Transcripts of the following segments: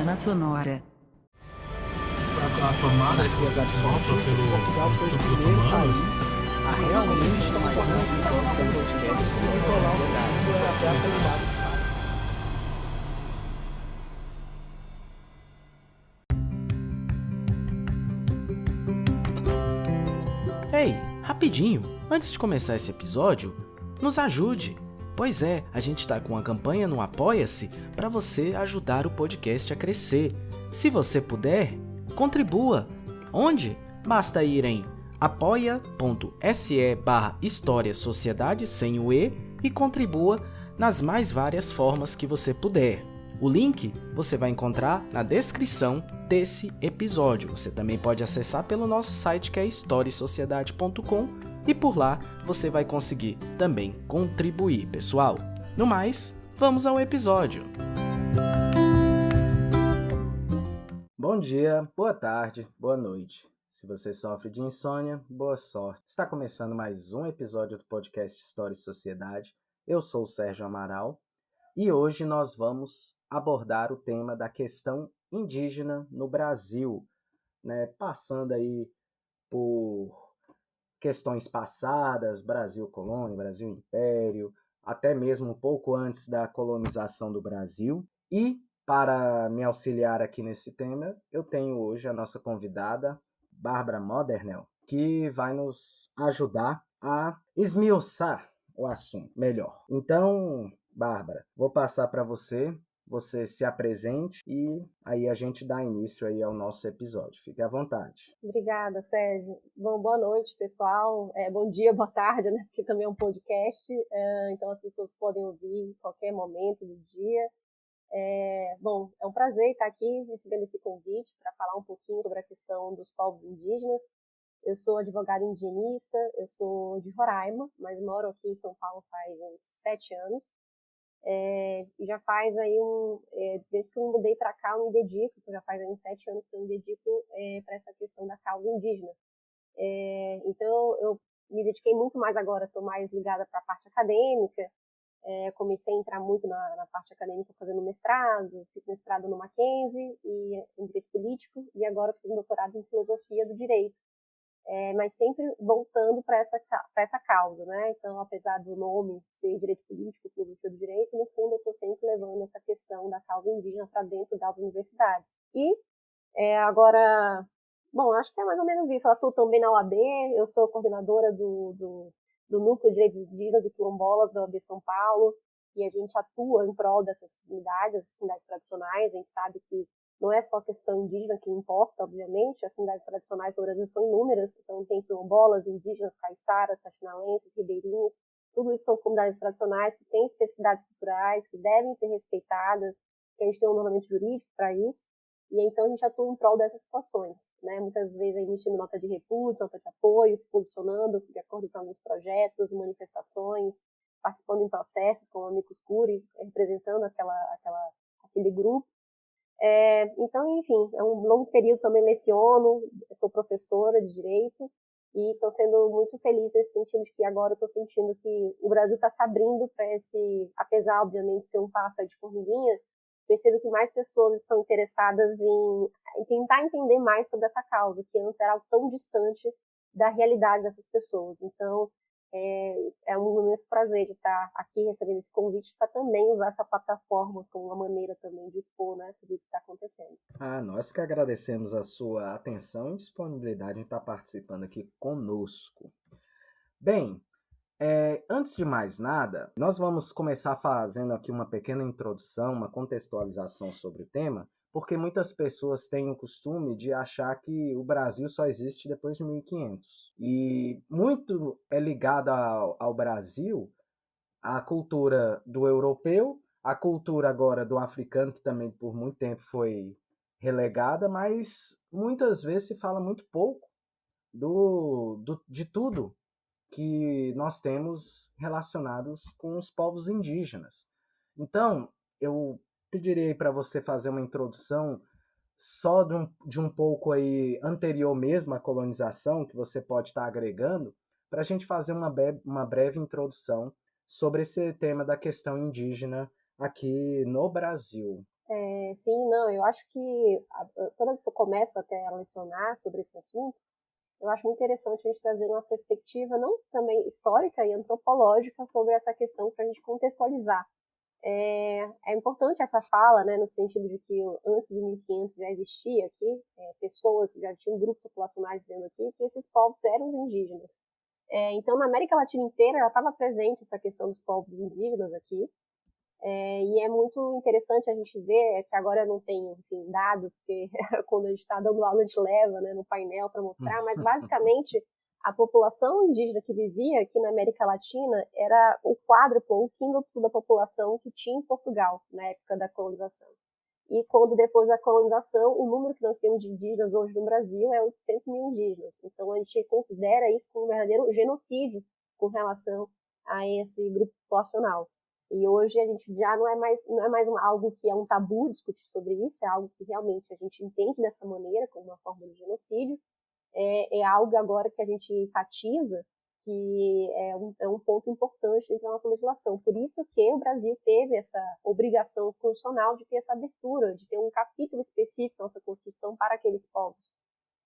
Semana Sonora. A tomada que absorve Portugal foi o primeiro país a realmente fazer uma aplicação de podcast e controlar o cenário até a qualidade. Ei, rapidinho, antes de começar esse episódio, nos ajude. Pois é, a gente tá com uma campanha no Apoia-se para você ajudar o podcast a crescer. Se você puder, contribua. Onde? Basta ir em apoia.se/História Sociedade sem o E e contribua nas mais várias formas que você puder. O link você vai encontrar na descrição desse episódio. Você também pode acessar pelo nosso site que é historiesociedade.com e por lá você vai conseguir também contribuir, pessoal. No mais, vamos ao episódio. Bom dia, boa tarde, boa noite. Se você sofre de insônia, boa sorte. Está começando mais um episódio do podcast História e Sociedade. Eu sou o Sérgio Amaral e hoje nós vamos abordar o tema da questão indígena no Brasil, né? Passando aí por questões passadas, Brasil colônia, Brasil império, até mesmo um pouco antes da colonização do Brasil. E para me auxiliar aqui nesse tema, eu tenho hoje a nossa convidada, Bárbara Modernel, que vai nos ajudar a esmiuçar o assunto melhor. Então, Bárbara, vou passar para você se apresente e aí a gente dá início aí ao nosso episódio. Fique à vontade. Obrigada, Sérgio. Bom, boa noite, pessoal. Bom dia, boa tarde, né? Porque também é um podcast, então as pessoas podem ouvir em qualquer momento do dia. Bom, é um prazer estar aqui recebendo esse convite para falar um pouquinho sobre a questão dos povos indígenas. Eu sou advogada indigenista, eu sou de Roraima, mas moro aqui em São Paulo faz uns 7 anos. E já faz aí desde que eu me mudei para cá, eu me dedico, já faz aí uns 7 anos que eu me dedico para essa questão da causa indígena. Então eu me dediquei muito mais agora, estou mais ligada para a parte acadêmica, comecei a entrar muito na parte acadêmica fazendo mestrado, fiz mestrado no Mackenzie e em Direito Político e agora fiz um doutorado em Filosofia do Direito. Mas sempre voltando para essa causa, né? Então, apesar do nome ser direito político, filosofia do direito, no fundo eu estou sempre levando essa questão da causa indígena para dentro das universidades. E agora, bom, acho que é mais ou menos isso. Eu atuo também na OAB, eu sou coordenadora do Núcleo de Direitos Indígenas e Quilombolas da OAB São Paulo, e a gente atua em prol dessas comunidades, as comunidades tradicionais. A gente sabe que não é só a questão indígena que importa, obviamente, as comunidades tradicionais do Brasil são inúmeras, então tem quilombolas, indígenas, caiçaras, saxinalenses, ribeirinhos, tudo isso são comunidades tradicionais que têm especificidades culturais, que devem ser respeitadas, que a gente tem um ordenamento jurídico para isso, e então a gente atua em prol dessas situações, né? Muitas vezes emitindo nota de repúdio, nota de apoio, se posicionando de acordo com alguns projetos, manifestações, participando em processos como a Amicus Curiae, representando aquele grupo. Então, enfim, é um longo período também leciono, sou professora de Direito e estou sendo muito feliz nesse sentido de que agora eu estou sentindo que o Brasil está se abrindo para apesar, obviamente, de ser um pássaro de formiguinha, percebo que mais pessoas estão interessadas em tentar entender mais sobre essa causa, que antes era algo tão distante da realidade dessas pessoas. Então, é um imenso prazer de estar aqui recebendo esse convite para também usar essa plataforma como uma maneira também de expor, né, tudo isso que está acontecendo. Nós que agradecemos a sua atenção e disponibilidade em estar participando aqui conosco. Bem, antes de mais nada, nós vamos começar fazendo aqui uma pequena introdução, uma contextualização sobre o tema, porque muitas pessoas têm o costume de achar que o Brasil só existe depois de 1500. E muito é ligado ao Brasil a cultura do europeu, a cultura agora do africano, que também por muito tempo foi relegada, mas muitas vezes se fala muito pouco de tudo que nós temos relacionados com os povos indígenas. Então, eu pedirei para você fazer uma introdução só de um pouco aí anterior mesmo à colonização, que você pode estar agregando, para a gente fazer uma breve introdução sobre esse tema da questão indígena aqui no Brasil. Sim, não, eu acho que toda vez que eu começo até a lecionar sobre esse assunto, eu acho muito interessante a gente trazer uma perspectiva não também histórica e antropológica sobre essa questão para a gente contextualizar. É importante essa fala, né, no sentido de que antes de 1500 já existia aqui pessoas, já tinham grupos populacionais vivendo aqui, que esses povos eram os indígenas. Então, na América Latina inteira já estava presente essa questão dos povos indígenas aqui, e é muito interessante a gente ver que agora eu não tenho, enfim, dados, porque quando a gente está dando aula a gente leva, né, no painel para mostrar, mas basicamente a população indígena que vivia aqui na América Latina era o quádruplo, o quíntuplo da população que tinha em Portugal na época da colonização. E quando depois da colonização, o número que nós temos de indígenas hoje no Brasil é 800 mil indígenas. Então a gente considera isso como um verdadeiro genocídio com relação a esse grupo populacional. E hoje a gente já não é mais algo que é um tabu discutir sobre isso, é algo que realmente a gente entende dessa maneira, como uma forma de genocídio. É algo agora que a gente enfatiza, que é um ponto importante dentro da nossa legislação. Por isso que o Brasil teve essa obrigação constitucional de ter essa abertura, de ter um capítulo específico na nossa Constituição para aqueles povos.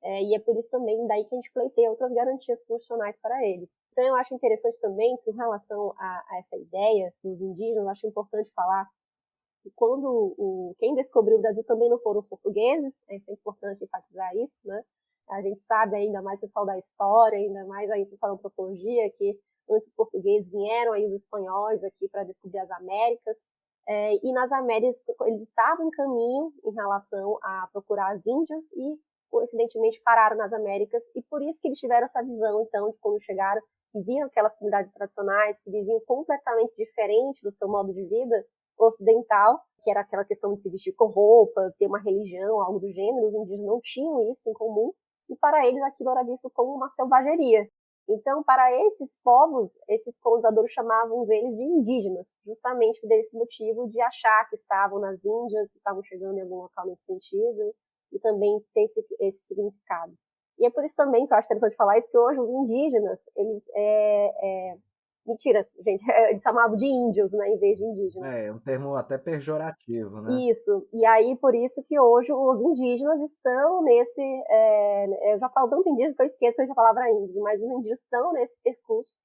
E é por isso também daí que a gente pleiteia outras garantias constitucionais para eles. Então eu acho interessante também, com relação a essa ideia dos indígenas, eu acho importante falar que quando quem descobriu o Brasil também não foram os portugueses, é importante enfatizar isso, né? A gente sabe, ainda mais o pessoal da história, ainda mais aí o pessoal da antropologia, que antes os portugueses vieram aí os espanhóis aqui para descobrir as Américas, e nas Américas eles estavam em caminho em relação a procurar as Índias e coincidentemente pararam nas Américas, e por isso que eles tiveram essa visão, então, de quando chegaram, que viram aquelas comunidades tradicionais, que viviam completamente diferente do seu modo de vida ocidental, que era aquela questão de se vestir com roupas, ter uma religião, algo do gênero, os indígenas não tinham isso em comum, e para eles aquilo era visto como uma selvageria. Então, para esses povos, esses colonizadores chamavam eles de indígenas, justamente por esse motivo de achar que estavam nas Índias, que estavam chegando em algum local nesse sentido, e também ter esse significado. E é por isso também que eu acho interessante falar isso, que hoje os indígenas, eles mentira, gente, eles chamavam de índios, né, em vez de indígenas. É um termo até pejorativo, né? Isso, e aí por isso que hoje os indígenas estão nesse, eu já falo tanto indígenas que eu esqueço a palavra índio, mas os indígenas estão nesse percurso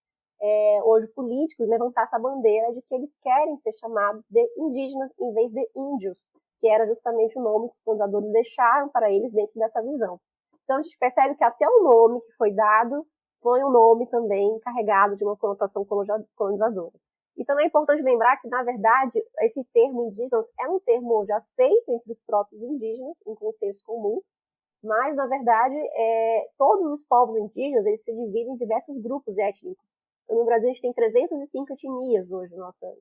hoje político, de levantar essa bandeira de que eles querem ser chamados de indígenas em vez de índios, que era justamente o nome que os colonizadores deixaram para eles dentro dessa visão. Então a gente percebe que até o nome que foi dado foi um nome também carregado de uma conotação colonizadora. E também é importante lembrar que, na verdade, esse termo indígenas é um termo hoje aceito entre os próprios indígenas, em consenso comum, mas, na verdade, todos os povos indígenas eles se dividem em diversos grupos étnicos. Então, no Brasil, a gente tem 305 etnias hoje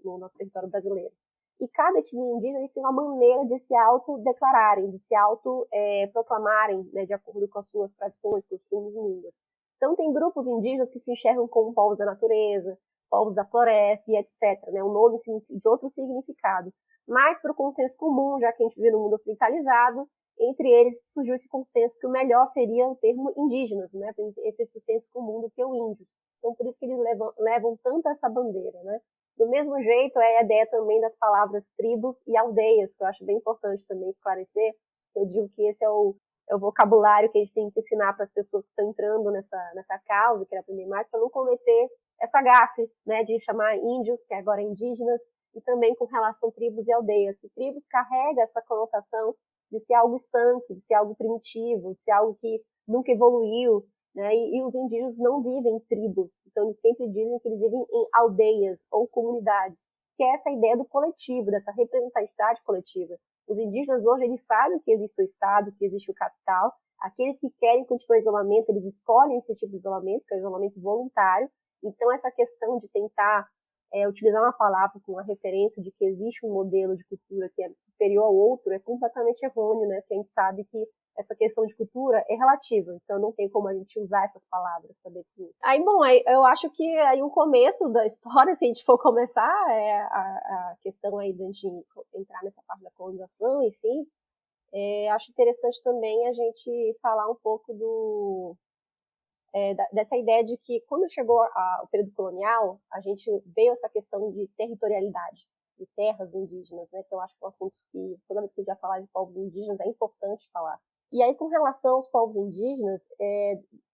no nosso território brasileiro. E cada etnia indígena tem uma maneira de se autodeclararem, de se autoproclamarem, né, de acordo com as suas tradições, costumes e línguas. Então, tem grupos indígenas que se enxergam como povos da natureza, povos da floresta e etc. Né, um nome de outro significado. Mas, para o consenso comum, já que a gente vive no mundo ocidentalizado, entre eles surgiu esse consenso que o melhor seria o termo indígenas, né, entre esse senso comum do que o índios. Então, por isso que eles levam tanto essa bandeira, né? Do mesmo jeito, é a ideia também das palavras tribos e aldeias, que eu acho bem importante também esclarecer. Eu digo que esse é o vocabulário que a gente tem que ensinar para as pessoas que estão entrando nessa causa, querem aprender mais, para não cometer essa gafe, né, de chamar índios, que agora é indígenas, e também com relação a tribos e aldeias. Que tribos carrega essa conotação de ser algo estanque, de ser algo primitivo, de ser algo que nunca evoluiu, né? E os indígenas não vivem em tribos, então eles sempre dizem que eles vivem em aldeias ou comunidades, que é essa ideia do coletivo, dessa representatividade coletiva. Os indígenas hoje, eles sabem que existe o Estado, que existe o capital, aqueles que querem continuar o isolamento, eles escolhem esse tipo de isolamento, que é o isolamento voluntário. Então essa questão de tentar utilizar uma palavra com uma referência de que existe um modelo de cultura que é superior ao outro é completamente errôneo, né? Porque a gente sabe que essa questão de cultura é relativa, então não tem como a gente usar essas palavras para definir. Aí, bom, eu acho que aí o começo da história, se a gente for começar, a questão aí de a gente entrar nessa parte da colonização e sim, acho interessante também a gente falar um pouco dessa ideia de que quando chegou o período colonial, a gente veio essa questão de territorialidade. e terras indígenas, né, que eu acho que é um assunto que, toda vez que a gente vai falar de povos indígenas, é importante falar. E aí, com relação aos povos indígenas,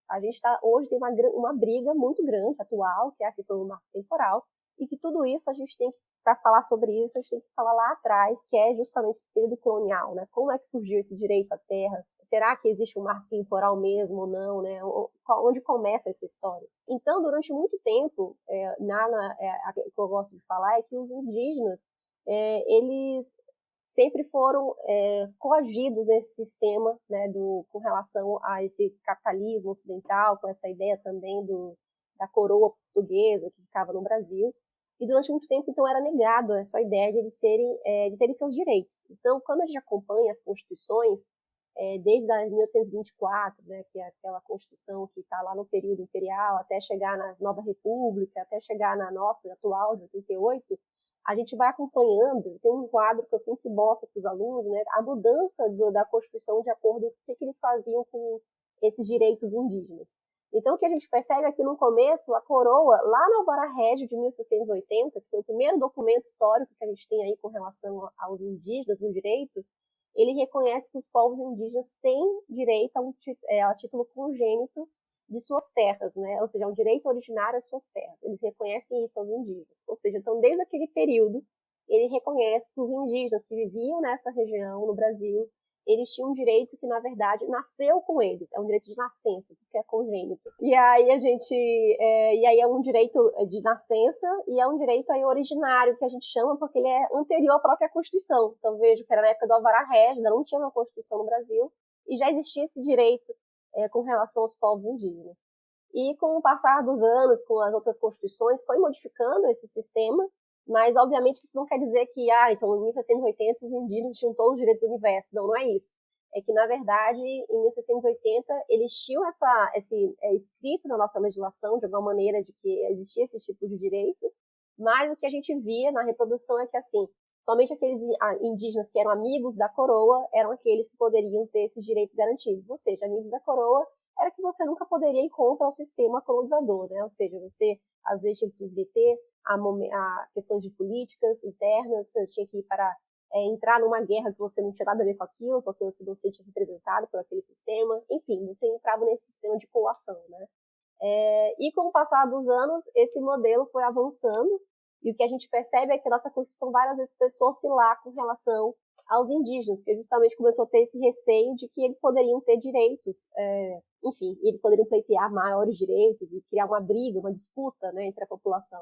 a gente hoje tem uma briga muito grande, atual, que é a questão do marco temporal, e que tudo isso a gente tem que, para falar sobre isso, a gente tem que falar lá atrás, que é justamente esse período colonial, né? Como é que surgiu esse direito à terra? Será que existe um marco temporal mesmo ou não, né? Onde começa essa história? Então, durante muito tempo, o que eu gosto de falar é que os indígenas, eles sempre foram coagidos nesse sistema, né, com relação a esse capitalismo ocidental, com essa ideia também da coroa portuguesa que ficava no Brasil. E durante muito tempo, então, era negado essa ideia de eles de terem seus direitos. Então, quando a gente acompanha as constituições, desde a 1824, né, que é aquela constituição que está lá no período imperial, até chegar na Nova República, até chegar na nossa atual, de 88, a gente vai acompanhando, tem um quadro que eu sempre mostro para os alunos, né, a mudança da Constituição de acordo com o que eles faziam com esses direitos indígenas. Então, o que a gente percebe é que, no começo, a coroa, lá no Alvará Régio de 1680, que foi o primeiro documento histórico que a gente tem aí com relação aos indígenas no direito, ele reconhece que os povos indígenas têm direito a título congênito de suas terras, né? Ou seja, um direito originário às suas terras. Eles reconhecem isso aos indígenas. Ou seja, então, desde aquele período, ele reconhece que os indígenas que viviam nessa região, no Brasil, eles tinham um direito que, na verdade, nasceu com eles. É um direito de nascença, que é congênito. E aí é um direito de nascença e é um direito aí originário, que a gente chama, porque ele é anterior à própria Constituição. Então, vejo que era na época do Alvará Régio, ainda não tinha uma Constituição no Brasil, e já existia esse direito com relação aos povos indígenas. E com o passar dos anos, com as outras constituições, foi modificando esse sistema, mas, obviamente, isso não quer dizer que, então, em 1680, os indígenas tinham todos os direitos do universo. Não, não é isso. É que, na verdade, em 1680, eles tinham escrito na nossa legislação, de alguma maneira, de que existia esse tipo de direito, mas o que a gente via na reprodução é que, assim, somente aqueles indígenas que eram amigos da coroa eram aqueles que poderiam ter esses direitos garantidos. Ou seja, amigos da coroa era que você nunca poderia ir contra o sistema colonizador, né? Ou seja, você, às vezes, tinha que se submeter a questões de políticas internas, você tinha que ir para entrar numa guerra que você não tinha nada a ver com aquilo, porque você não se sentia representado por aquele sistema. Enfim, você entrava nesse sistema de coação, né? E com o passar dos anos, esse modelo foi avançando, e o que a gente percebe é que a nossa Constituição várias vezes começou a oscilar com relação aos indígenas, porque justamente começou a ter esse receio de que eles poderiam ter direitos, enfim, eles poderiam pleitear maiores direitos e criar uma briga, uma disputa, né, entre a população.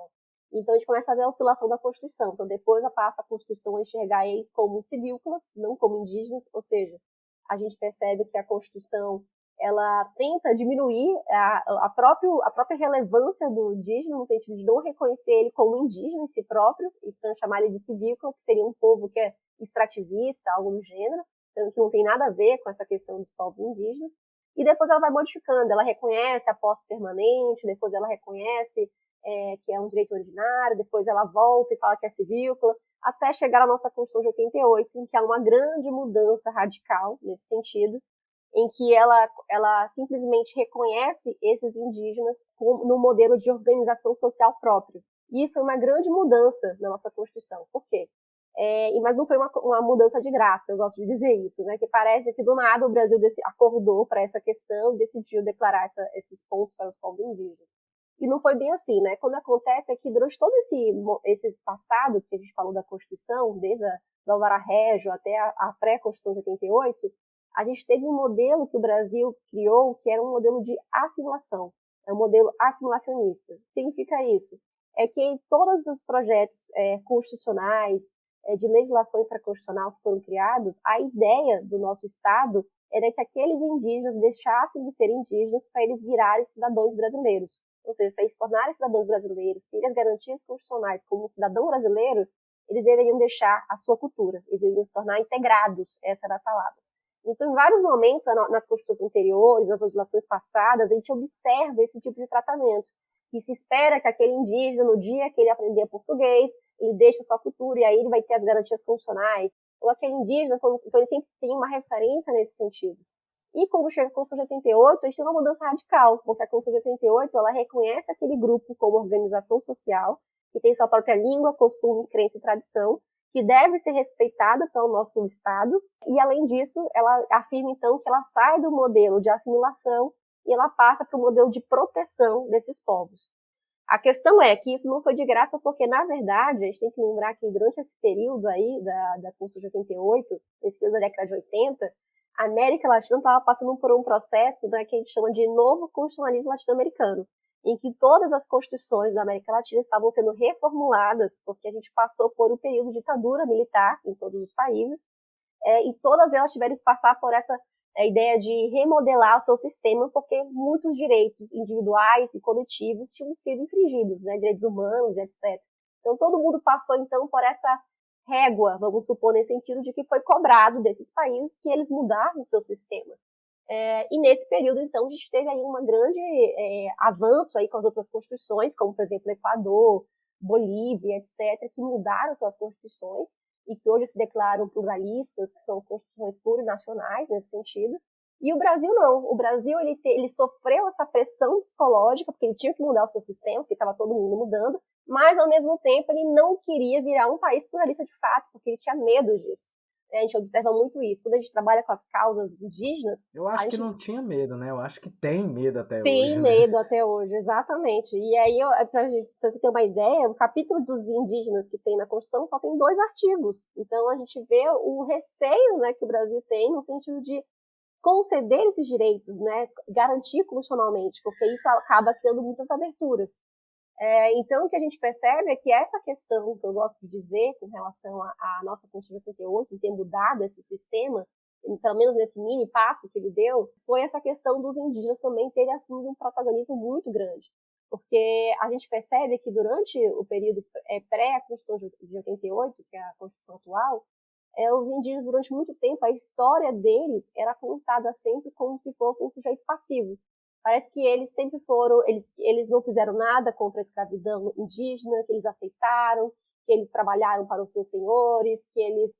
Então a gente começa a ver a oscilação da Constituição. Então depois passa a Constituição a enxergar eles como civícolas, não como indígenas, ou seja, a gente percebe que a Constituição ela tenta diminuir a própria relevância do indígena, no sentido de não reconhecer ele como indígena em si próprio, e então chamar ele de civícola, que seria um povo que é extrativista, algo do gênero, então, que não tem nada a ver com essa questão dos povos indígenas. E depois ela vai modificando, ela reconhece a posse permanente, depois ela reconhece que é um direito originário, depois ela volta e fala que é civícola, até chegar à nossa Constituição de 88, em que há uma grande mudança radical nesse sentido, em que ela simplesmente reconhece esses indígenas no modelo de organização social próprio. E isso é uma grande mudança na nossa Constituição. Por quê? Mas não foi uma mudança de graça, eu gosto de dizer isso, né? Que parece que do nada o Brasil acordou para essa questão e decidiu declarar esses pontos para os povos indígenas. E não foi bem assim, né? Quando acontece é que durante todo esse passado que a gente falou da Constituição, desde o Alvará Régio até a pré-Constituição de 88, a gente teve um modelo que o Brasil criou que era um modelo de assimilação, é um modelo assimilacionista. O que significa isso? É que em todos os projetos constitucionais, de legislação infraconstitucional que foram criados, a ideia do nosso Estado era que aqueles indígenas deixassem de ser indígenas para eles virarem cidadãos brasileiros. Ou seja, para eles se tornarem cidadãos brasileiros, terem as garantias constitucionais como um cidadão brasileiro, eles deveriam deixar a sua cultura, eles deveriam se tornar integrados, essa era a palavra. Então, em vários momentos, nas constituições anteriores, nas legislações passadas, a gente observa esse tipo de tratamento, que se espera que aquele indígena, no dia que ele aprender português, ele deixa a sua cultura e aí ele vai ter as garantias constitucionais, ou aquele indígena, então ele sempre tem uma referência nesse sentido. E quando chega a Constituição de 88, a gente tem uma mudança radical, porque a Constituição de 88, ela reconhece aquele grupo como organização social, que tem sua própria língua, costume, crença e tradição, que deve ser respeitada pelo nosso Estado, e além disso, ela afirma então que ela sai do modelo de assimilação e ela passa para o modelo de proteção desses povos. A questão é que isso não foi de graça porque, na verdade, a gente tem que lembrar que durante esse período aí da Constituição de 88, esse período da década de 80, a América Latina estava passando por um processo, né, que a gente chama de novo constitucionalismo latino-americano, em que todas as constituições da América Latina estavam sendo reformuladas, porque a gente passou por um período de ditadura militar em todos os países, e todas elas tiveram que passar por essa ideia de remodelar o seu sistema, porque muitos direitos individuais e coletivos tinham sido infringidos, né, direitos humanos, etc. Então todo mundo passou então por essa régua, vamos supor, nesse sentido de que foi cobrado desses países que eles mudassem o seu sistema. E nesse período, então, a gente teve aí um grande avanço aí com as outras constituições, como, por exemplo, Equador, Bolívia, etc., que mudaram suas constituições e que hoje se declaram pluralistas, que são constituições plurinacionais nesse sentido. E o Brasil não. O Brasil ele sofreu essa pressão psicológica, porque ele tinha que mudar o seu sistema, porque estava todo mundo mudando, mas, ao mesmo tempo, ele não queria virar um país pluralista de fato, porque ele tinha medo disso. A gente observa muito isso. Quando a gente trabalha com as causas indígenas... Eu acho que não tinha medo, né? Eu acho que tem medo até hoje. Tem medo até hoje, exatamente. E aí, pra você ter uma ideia, o capítulo dos indígenas que tem na Constituição só tem 2 artigos. Então, a gente vê o receio, né, que o Brasil tem no sentido de conceder esses direitos, né, garantir constitucionalmente, porque isso acaba criando muitas aberturas. Então, o que a gente percebe é que essa questão que eu gosto de dizer com relação à nossa Constituição de 88, em ter mudado esse sistema, pelo menos nesse mini passo que ele deu, foi essa questão dos indígenas também terem assumido um protagonismo muito grande. Porque a gente percebe que durante o período pré-Constituição de 88, que é a Constituição atual, os indígenas, durante muito tempo, a história deles era contada sempre como se fosse um sujeito passivo. Parece que eles sempre foram, eles não fizeram nada contra a escravidão indígena, que eles aceitaram, que eles trabalharam para os seus senhores, que eles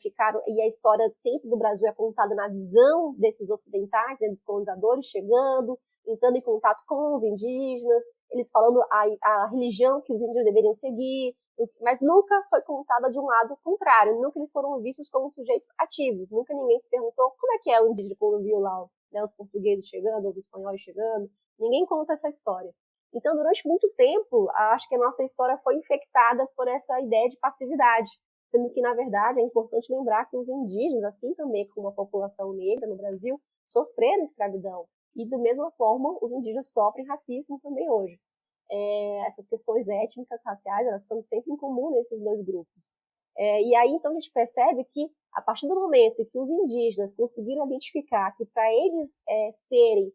ficaram... E a história sempre do Brasil é contada na visão desses ocidentais, né, dos colonizadores chegando, entrando em contato com os indígenas, eles falando a religião que os indígenas deveriam seguir, mas nunca foi contada de um lado contrário, nunca eles foram vistos como sujeitos ativos, nunca ninguém se perguntou como é que o indígena quando viu lá, né, os portugueses chegando, os espanhóis chegando, ninguém conta essa história. Então, durante muito tempo, acho que a nossa história foi infectada por essa ideia de passividade, sendo que, na verdade, é importante lembrar que os indígenas, assim também como a população negra no Brasil, sofreram escravidão. E, da mesma forma, os indígenas sofrem racismo também hoje. Essas questões étnicas, raciais, elas estão sempre em comum nesses 2 grupos. E aí, então, a gente percebe que, a partir do momento em que os indígenas conseguiram identificar que, para eles serem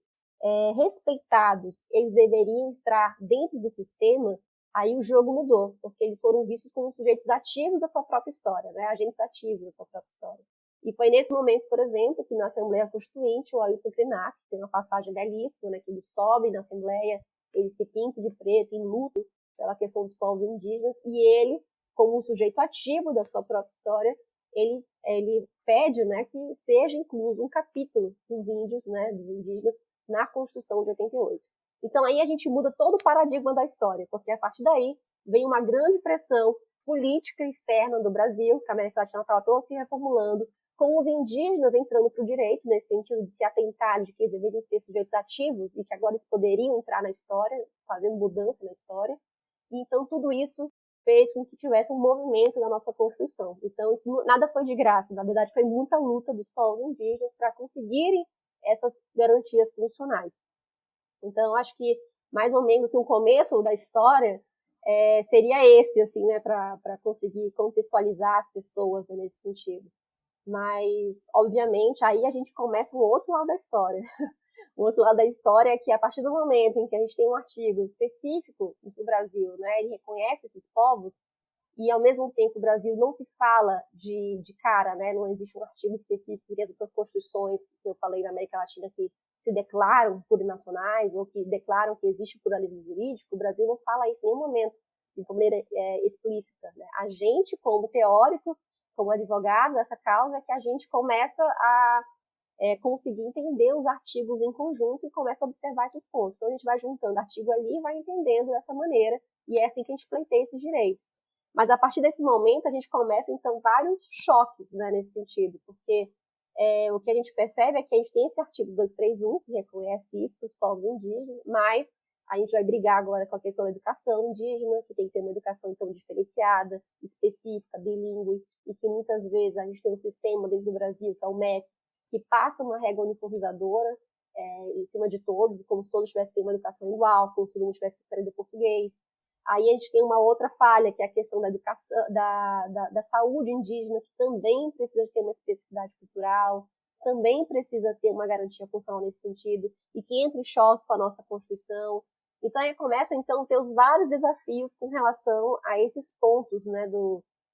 respeitados, eles deveriam estar dentro do sistema, aí o jogo mudou, porque eles foram vistos como sujeitos ativos da sua própria história, né? Agentes ativos da sua própria história. E foi nesse momento, por exemplo, que na Assembleia Constituinte, o Ailton Krenak, tem uma passagem belíssima, né, que ele sobe na Assembleia, ele se pinta de preto, em luto, pela questão dos povos indígenas, e ele, como um sujeito ativo da sua própria história, ele pede, né, que seja incluso um capítulo dos índios, né, dos indígenas, na Constituição de 88. Então aí a gente muda todo o paradigma da história, porque a partir daí vem uma grande pressão política externa do Brasil, que a América Latina estava toda se reformulando, com os indígenas entrando para o direito, nesse sentido de se atentar de que eles deveriam ser sujeitos ativos e que agora eles poderiam entrar na história, fazendo mudança na história. E então tudo isso fez com que tivesse um movimento na nossa Constituição. Então isso nada foi de graça, na verdade foi muita luta dos povos indígenas para conseguirem essas garantias funcionais. Então acho que mais ou menos assim, o começo da história seria esse, assim, né, para conseguir contextualizar as pessoas, né, nesse sentido. Mas, obviamente, aí a gente começa um outro lado da história. O outro lado da história é que, a partir do momento em que a gente tem um artigo específico do Brasil, né, ele reconhece esses povos, e, ao mesmo tempo, o Brasil não se fala de cara, né, não existe um artigo específico dessas suas constituições, que eu falei na América Latina, que se declaram plurinacionais, ou que declaram que existe pluralismo jurídico, o Brasil não fala isso em nenhum momento, de maneira explícita, né? A gente, como teórico, como advogado dessa causa, é que a gente começa a conseguir entender os artigos em conjunto e começa a observar esses pontos. Então, a gente vai juntando artigo ali e vai entendendo dessa maneira, e é assim que a gente pleiteia esses direitos. Mas, a partir desse momento, a gente começa, então, vários choques, né, nesse sentido, porque o que a gente percebe é que a gente tem esse artigo 231, que reconhece isso para os povos indígenas, mas a gente vai brigar agora com a questão da educação indígena, que tem que ter uma educação, então, diferenciada, específica, bilíngue, e que muitas vezes a gente tem um sistema dentro do Brasil, que é o MEC, que passa uma regra uniformizadora em cima de todos, como se todos tivessem ter uma educação igual, como se todo mundo tivesse que aprender português. Aí a gente tem uma outra falha, que é a questão da educação, da saúde indígena, que também precisa ter uma especificidade cultural, também precisa ter uma garantia funcional nesse sentido, e que entra em choque com a nossa Constituição. Então, aí começa, então, a ter os vários desafios com relação a esses pontos, né,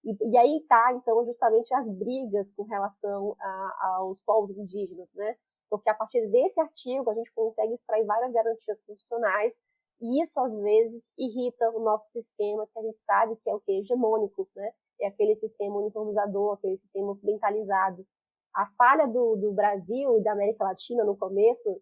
e aí tá, então, justamente as brigas com relação aos povos indígenas, né, porque a partir desse artigo a gente consegue extrair várias garantias constitucionais, e isso, às vezes, irrita o nosso sistema, que a gente sabe que é o que? Hegemônico, né, é aquele sistema uniformizador, aquele sistema ocidentalizado. A falha do Brasil e da América Latina no começo,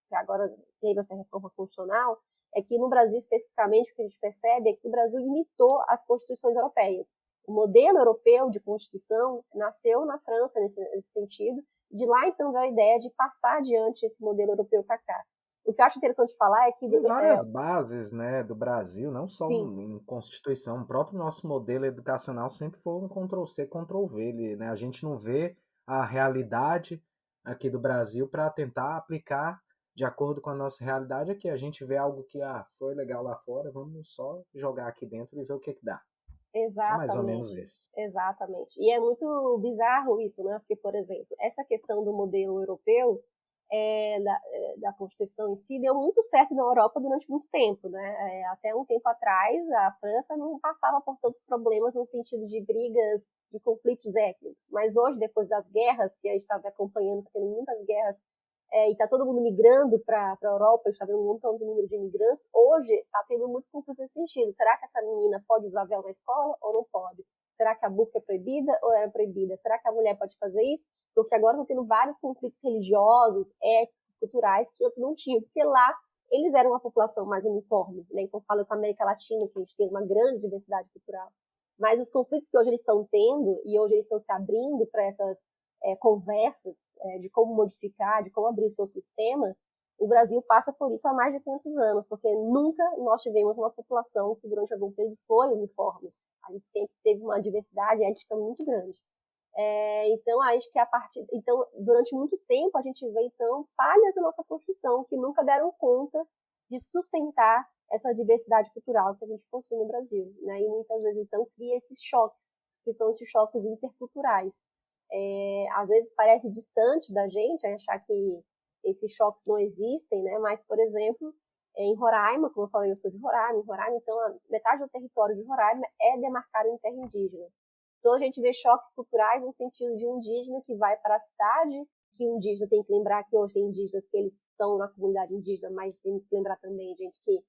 que agora teve essa reforma constitucional, é que no Brasil, especificamente, o que a gente percebe é que o Brasil imitou as constituições europeias. O modelo europeu de constituição nasceu na França, nesse sentido, de lá, então, veio a ideia de passar adiante esse modelo europeu para cá. O que eu acho interessante falar é que... Tem várias bases, né, do Brasil, não só Sim. em Constituição, o próprio nosso modelo educacional sempre foi um Ctrl-C, Ctrl-V, né? A gente não vê a realidade aqui do Brasil para tentar aplicar de acordo com a nossa realidade aqui. A gente vê algo que foi legal lá fora, vamos só jogar aqui dentro e ver o que dá. É mais ou menos isso. Exatamente. E é muito bizarro isso, né? Porque, por exemplo, essa questão do modelo europeu, da Constituição em si, deu muito certo na Europa durante muito tempo, né? Até um tempo atrás, a França não passava por tantos problemas no sentido de brigas, de conflitos étnicos. Mas hoje, depois das guerras, que a gente estava acompanhando, tendo muitas guerras, e está todo mundo migrando para a Europa, a gente está vendo um montão de número de imigrantes, hoje está tendo muitos conflitos nesse sentido. Será que essa menina pode usar véu na escola ou não pode? Será que a burca é proibida ou era proibida? Será que a mulher pode fazer isso? Porque agora estão tendo vários conflitos religiosos, étnicos, culturais, que antes não tinham, porque lá eles eram uma população mais uniforme, né? Então, falo com a América Latina, que a gente tem uma grande diversidade cultural. Mas os conflitos que hoje eles estão tendo, e hoje eles estão se abrindo para essas conversas de como modificar, de como abrir o seu sistema, o Brasil passa por isso há mais de 500 anos, porque nunca nós tivemos uma população que durante algum período foi uniforme. A gente sempre teve uma diversidade étnica muito grande. Então, acho que então, durante muito tempo, a gente vê, então, falhas na nossa Constituição, que nunca deram conta de sustentar essa diversidade cultural que a gente possui no Brasil, né? E muitas vezes, então, cria esses choques, que são esses choques interculturais. Às vezes parece distante da gente achar que esses choques não existem, né? Mas, por exemplo, em Roraima, como eu falei, eu sou de Roraima, então metade do território de Roraima é demarcado em terra indígena. Então a gente vê choques culturais no sentido de um indígena que vai para a cidade, que o indígena tem que lembrar que hoje tem indígenas que eles estão na comunidade indígena, mas tem que lembrar também, gente, que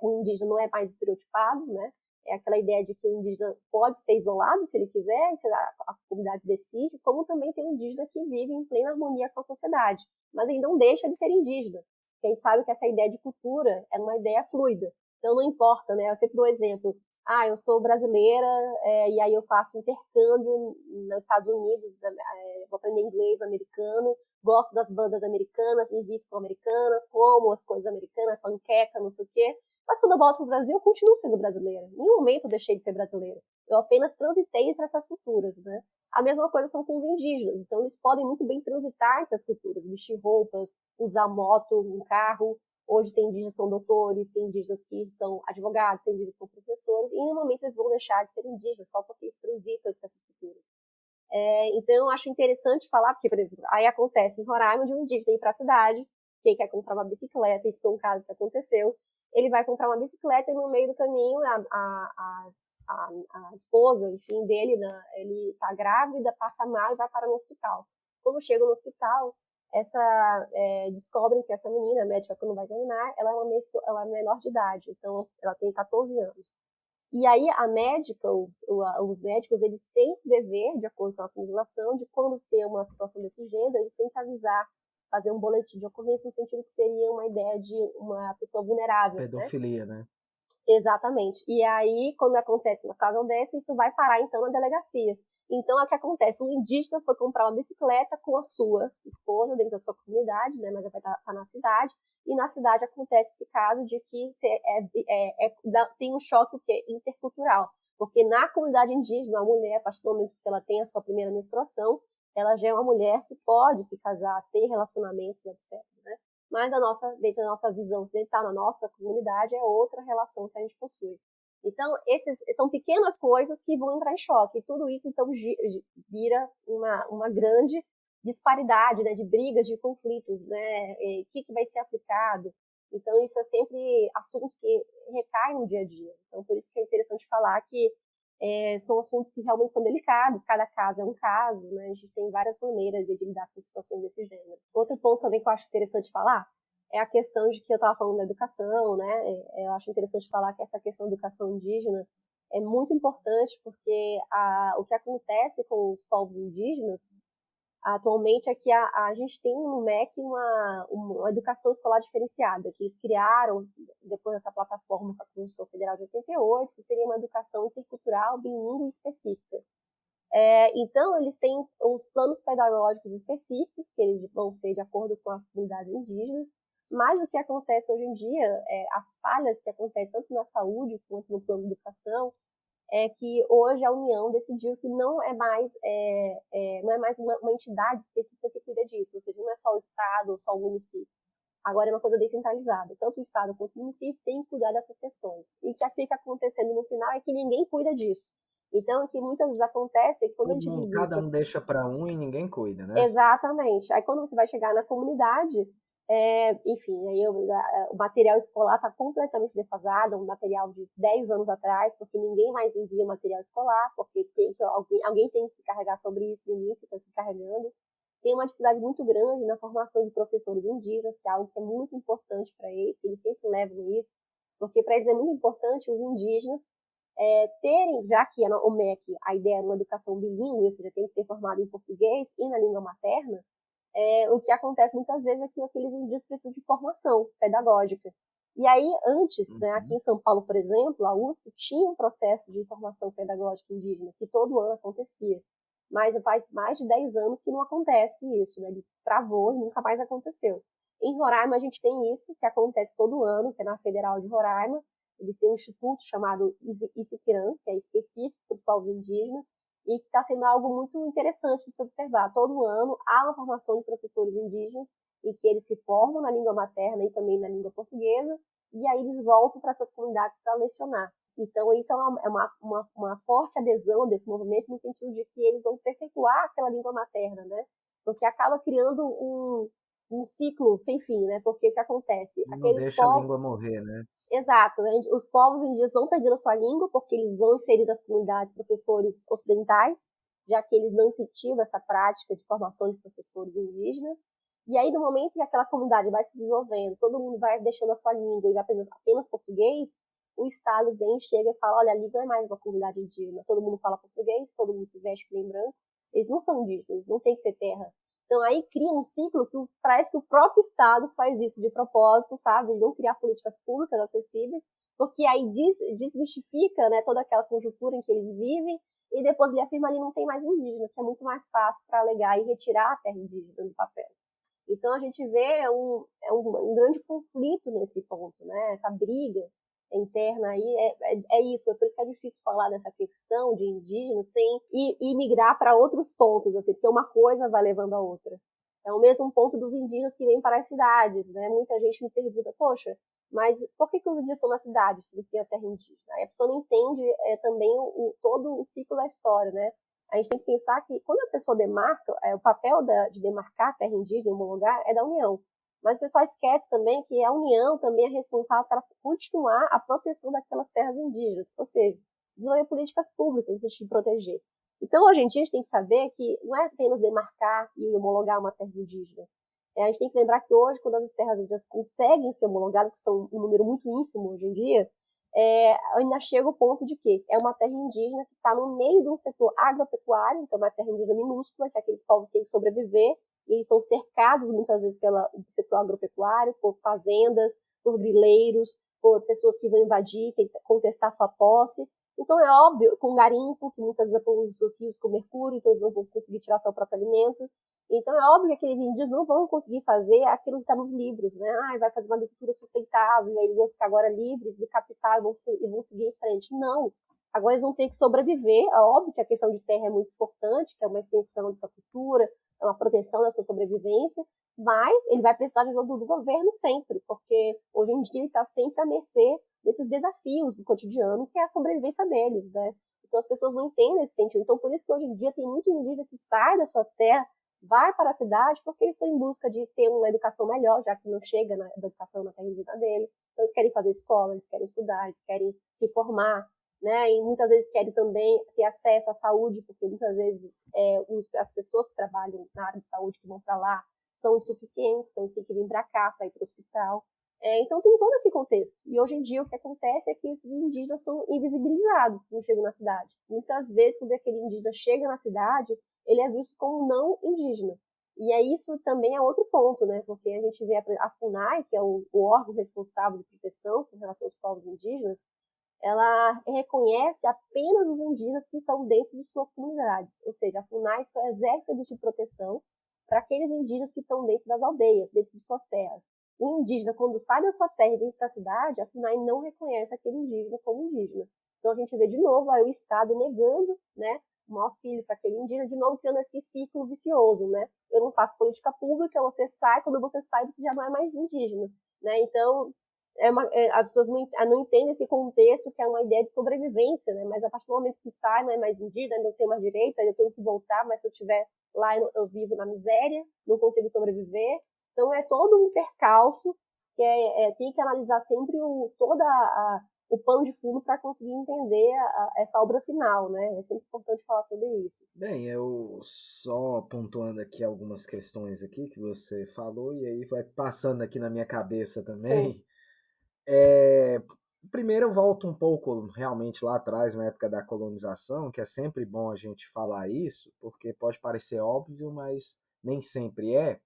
o indígena não é mais estereotipado, né? É aquela ideia de que o indígena pode ser isolado se ele quiser, se a comunidade decide, como também tem um indígena que vive em plena harmonia com a sociedade, mas ele não deixa de ser indígena. Porque a gente sabe que essa ideia de cultura é uma ideia fluida. Então não importa, né? Eu sempre dou exemplo. Eu sou brasileira e aí eu faço intercâmbio nos Estados Unidos, vou aprender inglês americano, gosto das bandas americanas, me visto como americana, como as coisas americanas, panqueca, não sei o quê. Mas quando eu volto para o Brasil, eu continuo sendo brasileira. Em nenhum momento eu deixei de ser brasileira. Eu apenas transitei entre essas culturas, né? A mesma coisa são com os indígenas. Então, eles podem muito bem transitar entre as culturas, vestir roupas, usar moto, um carro. Hoje tem indígenas que são doutores, tem indígenas que são advogados, tem indígenas que são professores. E em nenhum momento eles vão deixar de ser indígenas, só porque eles transitam entre essas culturas. Então, eu acho interessante falar, porque, por exemplo, aí acontece em Roraima, de um indígena ir para a cidade, que quer comprar uma bicicleta, isso foi um caso que aconteceu. Ele vai comprar uma bicicleta e no meio do caminho a esposa, enfim, dele, né, ele tá grávida, passa mal e vai parar no hospital. Quando chega no hospital, descobrem que essa menina, a médica quando vai examinar, ela é menor de idade, então ela tem 14 anos. E aí a médica, os médicos, eles têm o dever, de acordo com a nossa legislação, de quando ser uma situação desse gênero, eles têm que avisar, fazer um boletim de ocorrência no sentido que seria uma ideia de uma pessoa vulnerável, né? Pedofilia, né? Exatamente. E aí, quando acontece uma ocasião dessa, isso vai parar, então, na delegacia. Então, é o que acontece? Um indígena foi comprar uma bicicleta com a sua esposa dentro da sua comunidade, né, mas vai estar na cidade, e na cidade acontece esse caso de que tem um choque o quê? Intercultural. Porque na comunidade indígena, a mulher, a partir do momento que ela tem a sua primeira menstruação, ela já é uma mulher que pode se casar, ter relacionamentos, etc. Né? Mas dentro da nossa visão ocidental, na nossa comunidade, é outra relação que a gente possui. Então, são pequenas coisas que vão entrar em choque. E tudo isso, então, vira uma grande disparidade, né, de brigas, de conflitos, né, o que vai ser aplicado. Então, isso é sempre assuntos que recaem no dia a dia. Então, por isso que é interessante falar que são assuntos que realmente são delicados, cada caso é um caso, né, a gente tem várias maneiras de lidar com situações desse gênero. Outro ponto também que eu acho interessante falar é a questão de que eu estava falando da educação, né? Eu acho interessante falar que essa questão da educação indígena é muito importante porque o que acontece com os povos indígenas atualmente é que a gente tem no MEC uma educação escolar diferenciada, que eles criaram depois dessa plataforma com a Constituição Federal de 88, que seria uma educação intercultural, bilíngue e específica. Então, eles têm os planos pedagógicos específicos, que eles vão ser de acordo com as comunidades indígenas, mas o que acontece hoje em dia, as falhas que acontecem tanto na saúde quanto no plano de educação, é que hoje a União decidiu que não é mais uma entidade específica que cuida disso, ou seja, não é só o Estado ou só o município. Agora é uma coisa descentralizada. Tanto o Estado quanto o município têm que cuidar dessas questões. E o que fica acontecendo no final é que ninguém cuida disso. Então, o que muitas vezes acontece é que quando a gente visita... Cada um deixa para um e ninguém cuida, né? Exatamente. Aí quando você vai chegar na comunidade, enfim, aí o material escolar está completamente defasado, um material de 10 anos atrás, porque ninguém mais envia material escolar, porque alguém tem que se carregar sobre isso, ninguém fica se carregando. Tem uma dificuldade muito grande na formação de professores indígenas, que é algo que é muito importante para eles, que eles sempre levam isso, porque para eles é muito importante os indígenas terem, já que o MEC, a ideia é uma educação bilíngue, ou seja, tem que ser formado em português e na língua materna, o que acontece muitas vezes é que aqueles indígenas precisam de formação pedagógica. E aí, antes, né, aqui em São Paulo, por exemplo, a USP tinha um processo de formação pedagógica indígena, que todo ano acontecia. Mas faz mais de 10 anos que não acontece isso, né? Ele travou e nunca mais aconteceu. Em Roraima, a gente tem isso, que acontece todo ano, que é na Federal de Roraima. Eles têm um instituto chamado Isiquirã, que é específico para os povos indígenas, e que está sendo algo muito interessante de se observar. Todo ano há uma formação de professores indígenas, em que eles se formam na língua materna e também na língua portuguesa, e aí eles voltam para suas comunidades para lecionar. Então, isso é uma forte adesão desse movimento, no sentido de que eles vão perpetuar aquela língua materna, né? Porque acaba criando um ciclo sem fim, né? Porque o que acontece? Não deixa a língua morrer, né? Exato. Os povos indígenas vão perdendo a sua língua, porque eles vão inserir nas comunidades professores ocidentais, já que eles não incentivam essa prática de formação de professores indígenas. E aí, no momento que aquela comunidade vai se desenvolvendo, todo mundo vai deixando a sua língua e vai aprendendo apenas português, o Estado vem, chega e fala, olha, ali não é mais uma comunidade indígena, todo mundo fala português, todo mundo se veste bem branco, eles não são indígenas, eles não têm que ter terra. Então aí cria um ciclo que parece que o próprio Estado faz isso de propósito, sabe, de não criar políticas públicas acessíveis, porque aí desmistifica, né, toda aquela conjuntura em que eles vivem, e depois ele afirma ali não tem mais indígena, que é muito mais fácil para alegar e retirar a terra indígena do papel. Então a gente vê um grande conflito nesse ponto, né, essa briga interna aí, é isso, é por isso que é difícil falar dessa questão de indígenas sem ir migrar para outros pontos, assim, porque uma coisa vai levando a outra. É o mesmo ponto dos indígenas que vêm para as cidades, né? Muita gente me pergunta, poxa, mas por que os indígenas estão na cidade se eles têm a terra indígena? Aí a pessoa não entende também todo o ciclo da história, né? A gente tem que pensar que quando a pessoa demarca, o papel de demarcar a terra indígena em um lugar é da União. Mas o pessoal esquece também que a União também é responsável para continuar a proteção daquelas terras indígenas, ou seja, desenvolver políticas públicas no sentido de proteger. Então, hoje em dia, a gente tem que saber que não é apenas demarcar e homologar uma terra indígena. A gente tem que lembrar que hoje, quando as terras indígenas conseguem ser homologadas, que são um número muito ínfimo hoje em dia, ainda chega o ponto de que é uma terra indígena que está no meio de um setor agropecuário, então é uma terra indígena minúscula, que aqueles povos têm que sobreviver, e eles estão cercados muitas vezes pelo setor agropecuário, por fazendas, por grileiros, por pessoas que vão invadir, tentar contestar sua posse. Então é óbvio, com garimpo, que muitas vezes poluem os seus rios com mercúrio, então eles não vão conseguir tirar seu próprio alimento. Então é óbvio que aqueles índios não vão conseguir fazer aquilo que está nos livros, né? Vai fazer uma agricultura sustentável, eles vão ficar agora livres do capital e vão seguir em frente. Não. Agora eles vão ter que sobreviver. É óbvio que a questão de terra é muito importante, que é uma extensão de sua cultura, é uma proteção da sua sobrevivência, mas ele vai precisar de ajuda do governo sempre, porque hoje em dia ele está sempre à mercê desses desafios do cotidiano, que é a sobrevivência deles, né? Então as pessoas não entendem esse sentido. Então por isso que hoje em dia tem muito indígena que sai da sua terra, vai para a cidade, porque eles estão em busca de ter uma educação melhor, já que não chega na educação na terra indígena dele. Então eles querem fazer escola, eles querem estudar, eles querem se formar, né? E muitas vezes querem também ter acesso à saúde, porque muitas vezes as pessoas que trabalham na área de saúde que vão para lá são insuficientes, então eles têm que vir para cá para ir para o hospital. Então tem todo esse contexto. E hoje em dia o que acontece é que esses indígenas são invisibilizados quando chegam na cidade. Muitas vezes, quando aquele indígena chega na cidade, ele é visto como não indígena. E aí isso também é outro ponto, né? Porque a gente vê a FUNAI, que é o órgão responsável de proteção com relação aos povos indígenas, ela reconhece apenas os indígenas que estão dentro de suas comunidades. Ou seja, a FUNAI só exerce serviço de proteção para aqueles indígenas que estão dentro das aldeias, dentro de suas terras. O indígena, quando sai da sua terra e vem para a cidade, a FUNAI não reconhece aquele indígena como indígena. Então a gente vê de novo aí o Estado negando, né, um auxílio para aquele indígena, de novo criando esse ciclo vicioso, né? Eu não faço política pública, você sai, quando você sai, você já não é mais indígena, né? Então, as pessoas não entendem esse contexto, que é uma ideia de sobrevivência, né? Mas a partir do momento que sai, não é mais indígena, ainda tenho mais direitos, ainda tenho que voltar, mas se eu estiver lá, eu vivo na miséria, não consigo sobreviver. Então, é todo um percalço que tem que analisar sempre o pano de fundo para conseguir entender essa obra final, né? É sempre importante falar sobre isso. Bem, eu só pontuando aqui algumas questões aqui que você falou, e aí vai passando aqui na minha cabeça também. Primeiro eu volto um pouco realmente lá atrás, na época da colonização, que é sempre bom a gente falar isso, porque pode parecer óbvio, mas nem sempre é,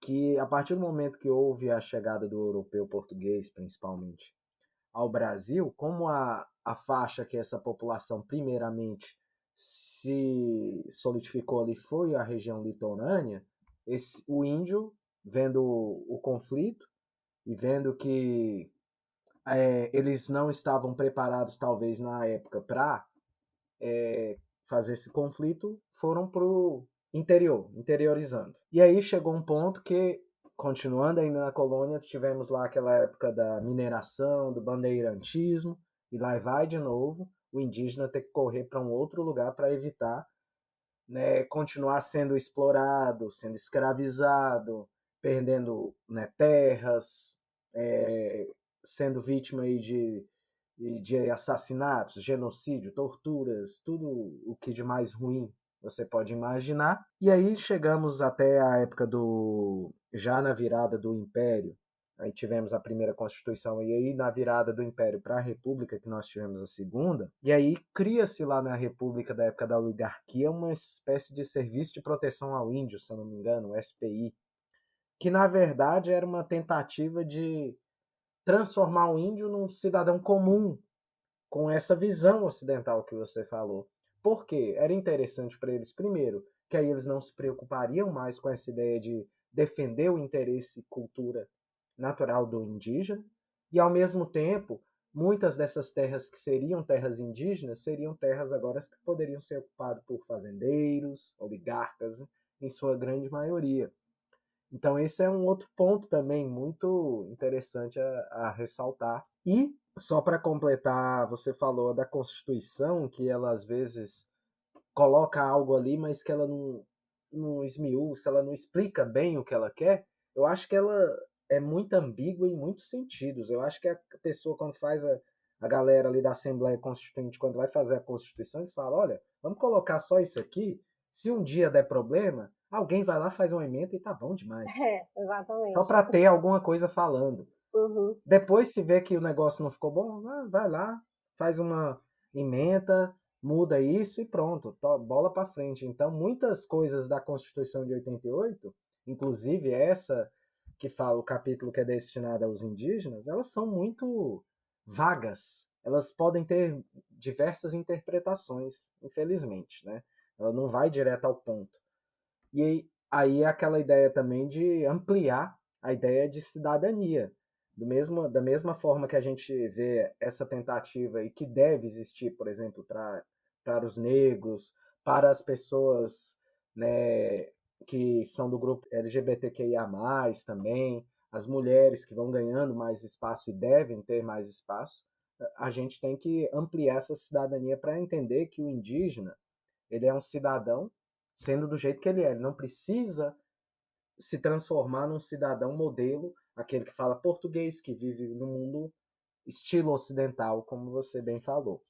que a partir do momento que houve a chegada do europeu português, principalmente, ao Brasil, como a faixa que essa população primeiramente se solidificou ali foi a região litorânea, o índio, vendo o conflito e vendo que eles não estavam preparados, talvez, na época, para fazer esse conflito, foram para o interior, interiorizando. E aí chegou um ponto que, continuando ainda na colônia, tivemos lá aquela época da mineração, do bandeirantismo, e lá vai de novo o indígena ter que correr para um outro lugar para evitar, né, continuar sendo explorado, sendo escravizado, perdendo, né, terras, sendo vítima aí de assassinatos, genocídio, torturas, tudo o que de mais ruim você pode imaginar. E aí chegamos até a época já na virada do Império, aí tivemos a primeira Constituição, e aí na virada do Império para a República, que nós tivemos a segunda, e aí cria-se lá na República da época da oligarquia uma espécie de serviço de proteção ao índio, se eu não me engano, o SPI, que na verdade era uma tentativa de transformar o índio num cidadão comum, com essa visão ocidental que você falou. Por quê? Era interessante para eles, primeiro, que aí eles não se preocupariam mais com essa ideia de defender o interesse e cultura natural do indígena, e ao mesmo tempo, muitas dessas terras que seriam terras indígenas seriam terras agora que poderiam ser ocupadas por fazendeiros, oligarcas, em sua grande maioria. Então esse é um outro ponto também muito interessante a ressaltar. E, só para completar, você falou da Constituição, que ela às vezes coloca algo ali, mas que ela não esmiuça, ela não explica bem o que ela quer. Eu acho que ela é muito ambígua em muitos sentidos. Eu acho que a pessoa, quando faz a galera ali da Assembleia Constituinte, quando vai fazer a Constituição, eles falam, olha, vamos colocar só isso aqui, se um dia der problema, alguém vai lá, faz uma emenda e tá bom demais. Exatamente. Só para ter alguma coisa falando. Uhum. Depois, se vê que o negócio não ficou bom, vai lá, faz uma emenda, muda isso e pronto, bola para frente. Então, muitas coisas da Constituição de 88, inclusive essa que fala o capítulo que é destinado aos indígenas, elas são muito vagas. Elas podem ter diversas interpretações, infelizmente, né? Ela não vai direto ao ponto. E aí é aquela ideia também de ampliar a ideia de cidadania. Da mesma forma que a gente vê essa tentativa e que deve existir, por exemplo, para os negros, para as pessoas, né, que são do grupo LGBTQIA+, também, as mulheres que vão ganhando mais espaço e devem ter mais espaço, a gente tem que ampliar essa cidadania para entender que o indígena, ele é um cidadão sendo do jeito que ele é. Ele não precisa se transformar num cidadão modelo, aquele que fala português, que vive no mundo estilo ocidental, como você bem falou.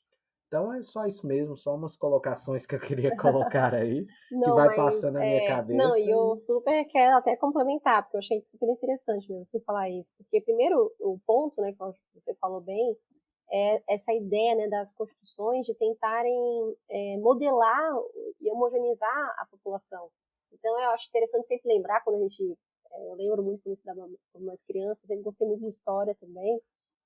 Então é só isso mesmo, só umas colocações que eu queria colocar aí, que Não, vai mas passando na minha não, cabeça. e eu super quero até complementar, porque eu achei super interessante mesmo você falar isso. Porque primeiro o ponto, né, que eu acho que você falou bem, é essa ideia, né, das constituições de tentarem modelar e homogeneizar a população. Então eu acho interessante sempre lembrar quando a gente, eu lembro muito quando eu estudava como mais criança, sempre gostei muito de história também.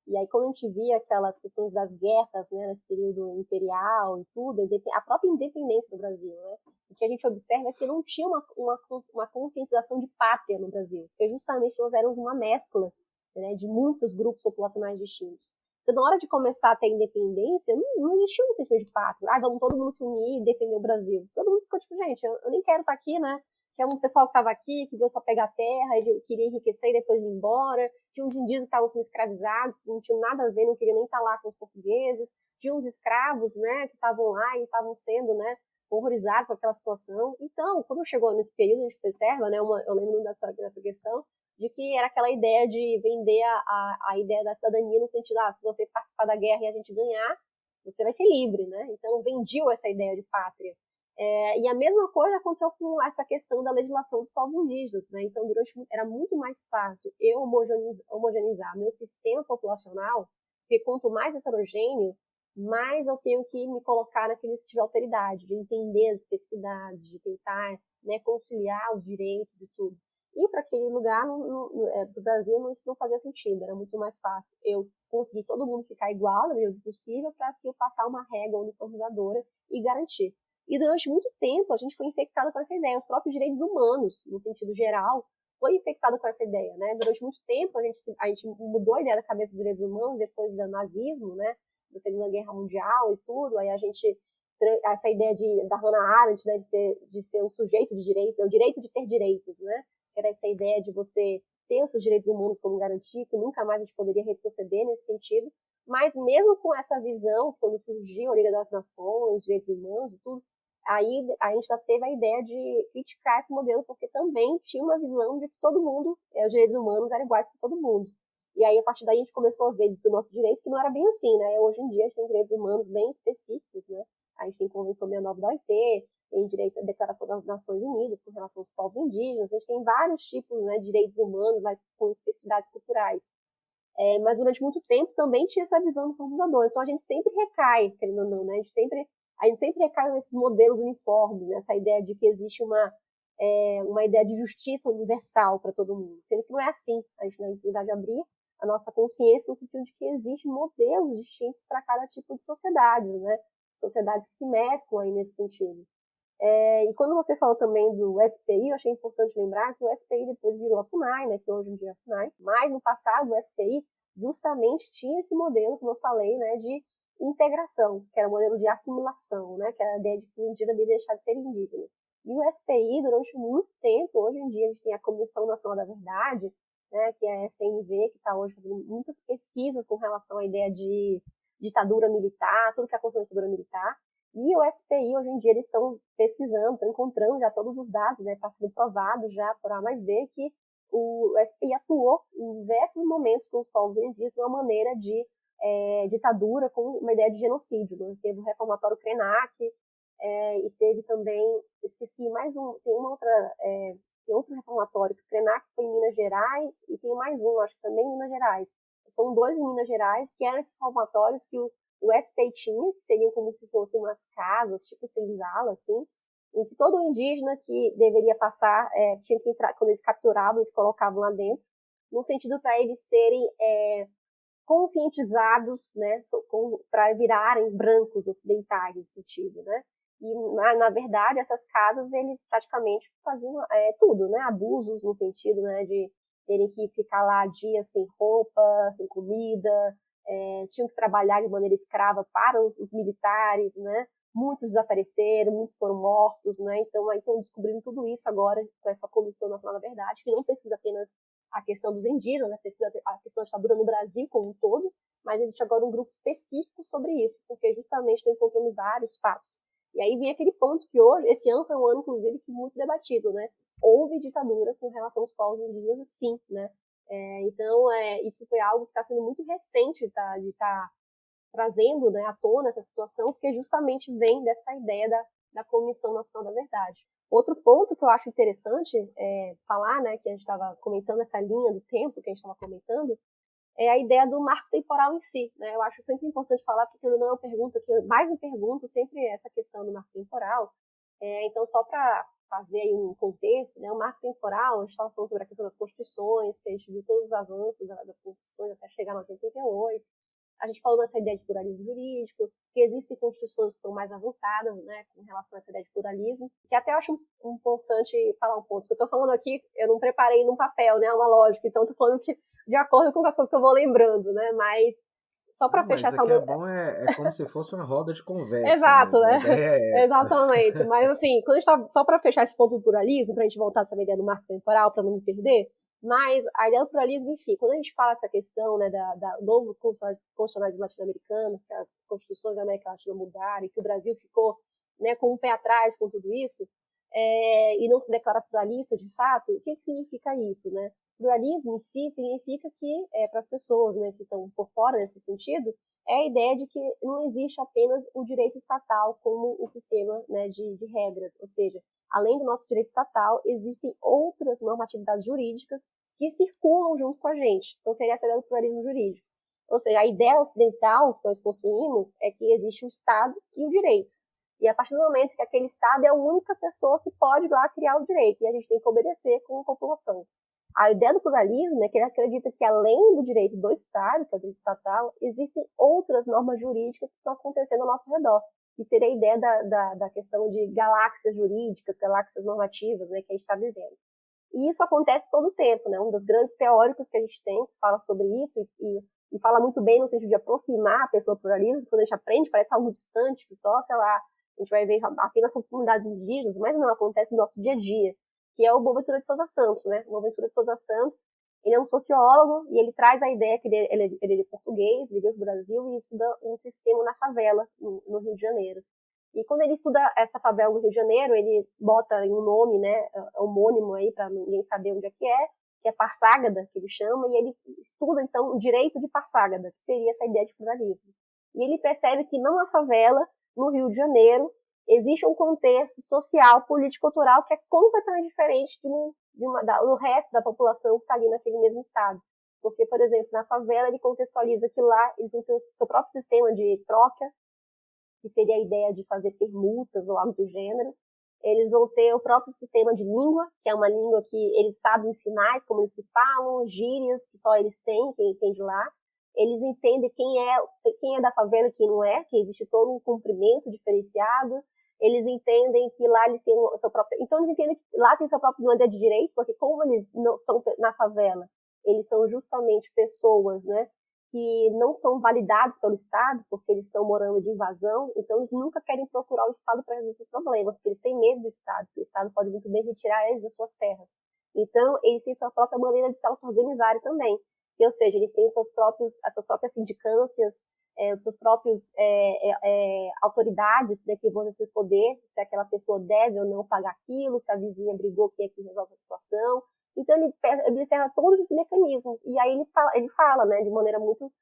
E aí, quando a gente via aquelas questões das guerras, né, nesse período imperial e tudo, a própria independência do Brasil, né, o que a gente observa é que não tinha uma conscientização de pátria no Brasil, porque justamente nós éramos uma mescla, né, de muitos grupos populacionais distintos. Então, na hora de começar a ter independência, não existia um sentimento de pátria. Ah, vamos todo mundo se unir e defender o Brasil. Todo mundo ficou tipo, gente, eu nem quero estar aqui, né? Tinha um pessoal que estava aqui, que veio só pegar terra, e queria enriquecer e depois ir embora. Tinha uns indígenas que estavam sendo escravizados, que não tinham nada a ver, não queriam nem estar lá com os portugueses. Tinha uns escravos, né, que estavam lá e estavam sendo, né, horrorizados com aquela situação. Então, quando chegou nesse período, a gente observa, né, eu lembro dessa questão, de que era aquela ideia de vender a ideia da cidadania no sentido, se você participar da guerra e a gente ganhar, você vai ser livre, né? Então, vendiam essa ideia de pátria. E a mesma coisa aconteceu com essa questão da legislação dos povos indígenas, né? Então, era muito mais fácil eu homogeneizar meu sistema populacional, porque quanto mais heterogêneo, mais eu tenho que me colocar naquele tipo de alteridade, de entender as especificidades, de tentar, né, conciliar os direitos e tudo. E para aquele lugar do Brasil, isso não fazia sentido, era muito mais fácil eu conseguir todo mundo ficar igual, na medida do possível, para assim eu passar uma regra uniformizadora e garantir. E durante muito tempo a gente foi infectado com essa ideia. Os próprios direitos humanos, no sentido geral, foi infectado com essa ideia, né? Durante muito tempo a gente mudou a ideia da cabeça dos direitos humanos depois do nazismo, né? Da Segunda Guerra Mundial e tudo. Aí a gente essa ideia da Hannah Arendt, né? De ser um sujeito de direitos, o direito de ter direitos, né? Era essa ideia de você ter os seus direitos humanos como garantia, que nunca mais a gente poderia retroceder nesse sentido. Mas mesmo com essa visão, quando surgiu a Liga das Nações, direitos humanos e tudo, aí a gente já teve a ideia de criticar esse modelo, porque também tinha uma visão de que todo mundo, os direitos humanos eram iguais para todo mundo. E aí, a partir daí, a gente começou a ver do nosso direito que não era bem assim, né? Hoje em dia, a gente tem direitos humanos bem específicos, né? A gente tem a Convenção 69 da OIT, tem direito à Declaração das Nações Unidas com relação aos povos indígenas, a gente tem vários tipos, né, de direitos humanos, mas com especificidades culturais. Mas durante muito tempo também tinha essa visão do colonizador. Então a gente sempre recai, querendo ou não, né? A gente sempre recai nesses modelos uniformes, nessa ideia de que existe uma ideia de justiça universal para todo mundo. Sendo que não é assim. A gente, na verdade, abrir a nossa consciência no sentido de que existem modelos distintos para cada tipo de sociedade, né? Sociedades que se mesclam aí nesse sentido. E quando você falou também do SPI, eu achei importante lembrar que o SPI depois virou a FUNAI, né, que hoje em dia é a FUNAI, mas no passado o SPI justamente tinha esse modelo, como eu falei, né, de integração, que era o modelo de assimilação, né, que era a ideia de que o indígena devia deixar de ser indígena. E o SPI, durante muito tempo, hoje em dia a gente tem a Comissão Nacional da Verdade, né, que é a CNV, que está hoje fazendo muitas pesquisas com relação à ideia de ditadura militar, tudo que aconteceu na ditadura militar. E o SPI, hoje em dia, eles estão pesquisando, estão encontrando já todos os dados, né? Está sendo provado já por A mais B que o SPI atuou em diversos momentos com os povos indígenas de uma maneira de ditadura, com uma ideia de genocídio. Né? Teve o reformatório Krenak, e teve também, esqueci mais tem uma outra tem outro reformatório, que o Krenak foi em Minas Gerais, e tem mais um, acho que também em Minas Gerais. São dois em Minas Gerais, que eram esses reformatórios que o SP tinha, que seriam como se fossem umas casas, tipo senzala, assim, em que todo indígena que deveria passar, tinha que entrar, quando eles capturavam, eles colocavam lá dentro, no sentido para eles serem conscientizados, né, para virarem brancos ocidentais, nesse sentido, né. E, na verdade, essas casas, eles praticamente faziam tudo, né, abusos no sentido, né, de terem que ficar lá dias sem roupa, sem comida, tinham que trabalhar de maneira escrava para os militares, né, muitos desapareceram, muitos foram mortos, né, então aí estão descobrindo tudo isso agora com essa Comissão Nacional da Verdade, que não pesquisa apenas a questão dos indígenas, né, a questão da ditadura no Brasil como um todo, mas existe agora um grupo específico sobre isso, porque justamente estão encontrando vários fatos. E aí vem aquele ponto que hoje, esse ano foi um ano, inclusive, que muito debatido, né? Houve ditadura com relação aos povos indígenas, sim, né? Então, isso foi algo que está sendo muito recente, de estar trazendo, né, à tona essa situação, porque justamente vem dessa ideia da Comissão Nacional da Verdade. Outro ponto que eu acho interessante falar, né, que a gente estava comentando, essa linha do tempo que a gente estava comentando, é a ideia do marco temporal em si, né? Eu acho sempre importante falar, porque não é uma pergunta que mais me pergunto sempre essa questão do marco temporal. Então, só para fazer aí um contexto, né, o marco temporal, a gente estava falando sobre a questão das constituições, que a gente viu todos os avanços das constituições até chegar no 88. A gente falou nessa ideia de pluralismo jurídico, que existem constituições que são mais avançadas, né, com relação a essa ideia de pluralismo, que até eu acho importante falar um ponto. Eu estou falando aqui, eu não preparei num papel, né, uma lógica, então estou falando que de acordo com as coisas que eu vou lembrando, né, mas só para fechar essa... Mas é bom, é como se fosse uma roda de conversa. Exato, mesmo. né? A ideia é essa. Exatamente, mas assim, quando a gente tá, só para fechar esse ponto do pluralismo, para a gente voltar a essa ideia do marco temporal, para não me perder, mas a ideia do pluralismo, enfim, quando a gente fala essa questão, né, da novo constitucionalismo latino-americano, que as constituições da América Latina mudaram e que o Brasil ficou, né, com um pé atrás com tudo isso, e não se declara pluralista de fato, o que significa isso, né? Pluralismo em si significa que, para as pessoas, né, que estão por fora desse sentido, é a ideia de que não existe apenas o direito estatal como um sistema, né, de regras, ou seja, além do nosso direito estatal, existem outras normatividades jurídicas que circulam junto com a gente. Então, seria essa ideia do pluralismo jurídico. Ou seja, a ideia ocidental que nós possuímos é que existe o Estado e o direito. E a partir do momento que aquele Estado é a única pessoa que pode lá criar o direito, e a gente tem que obedecer como população. A ideia do pluralismo é que ele acredita que, além do direito do Estado, que é o direito estatal, existem outras normas jurídicas que estão acontecendo ao nosso redor. Que seria a ideia da questão de galáxias jurídicas, galáxias normativas, né, que a gente está vivendo. E isso acontece todo o tempo, né? Um dos grandes teóricos que a gente tem, que fala sobre isso, e fala muito bem no sentido de aproximar a pessoa do pluralismo, quando a gente aprende, parece algo distante, que só, sei lá, a gente vai ver apenas são comunidades indígenas, mas não, acontece no nosso dia a dia, que é o Boaventura de Souza Santos, né? O Boaventura de Souza Santos, ele é um sociólogo e ele traz a ideia que ele é português, viveu no Brasil e estuda um sistema na favela, no Rio de Janeiro. E quando ele estuda essa favela no Rio de Janeiro, ele bota em um nome, né, homônimo aí, para ninguém saber onde é, que é Parságada, que ele chama, e ele estuda, então, o direito de Parságada, que seria essa ideia de pluralismo. E ele percebe que não há favela no Rio de Janeiro, existe um contexto social, político-cultural que é completamente diferente do resto da população que está ali naquele mesmo estado. Porque, por exemplo, na favela ele contextualiza que lá eles vão ter o seu próprio sistema de troca, que seria a ideia de fazer permutas ou algo do gênero. Eles vão ter o próprio sistema de língua, que é uma língua que eles sabem os sinais, como eles se falam, gírias que só eles têm, quem entende lá. Eles entendem quem é da favela e quem não é, que existe todo um cumprimento diferenciado. Eles entendem que lá eles têm o seu próprio... Então, eles entendem que lá tem seu próprio maneira de direito, porque como eles não são na favela, eles são justamente pessoas, né, que não são validados pelo Estado, porque eles estão morando de invasão, então eles nunca querem procurar o Estado para resolver seus problemas, porque eles têm medo do Estado, porque o Estado pode muito bem retirar eles das suas terras. Então, eles têm sua própria maneira de se auto-organizarem também. Ou seja, eles têm essas próprias sindicâncias, os seus próprios autoridades, né, que vão exercer poder, se aquela pessoa deve ou não pagar aquilo, se a vizinha brigou, quem é que resolve a situação. Então, ele observa todos esses mecanismos. E aí ele fala, né, de maneira muito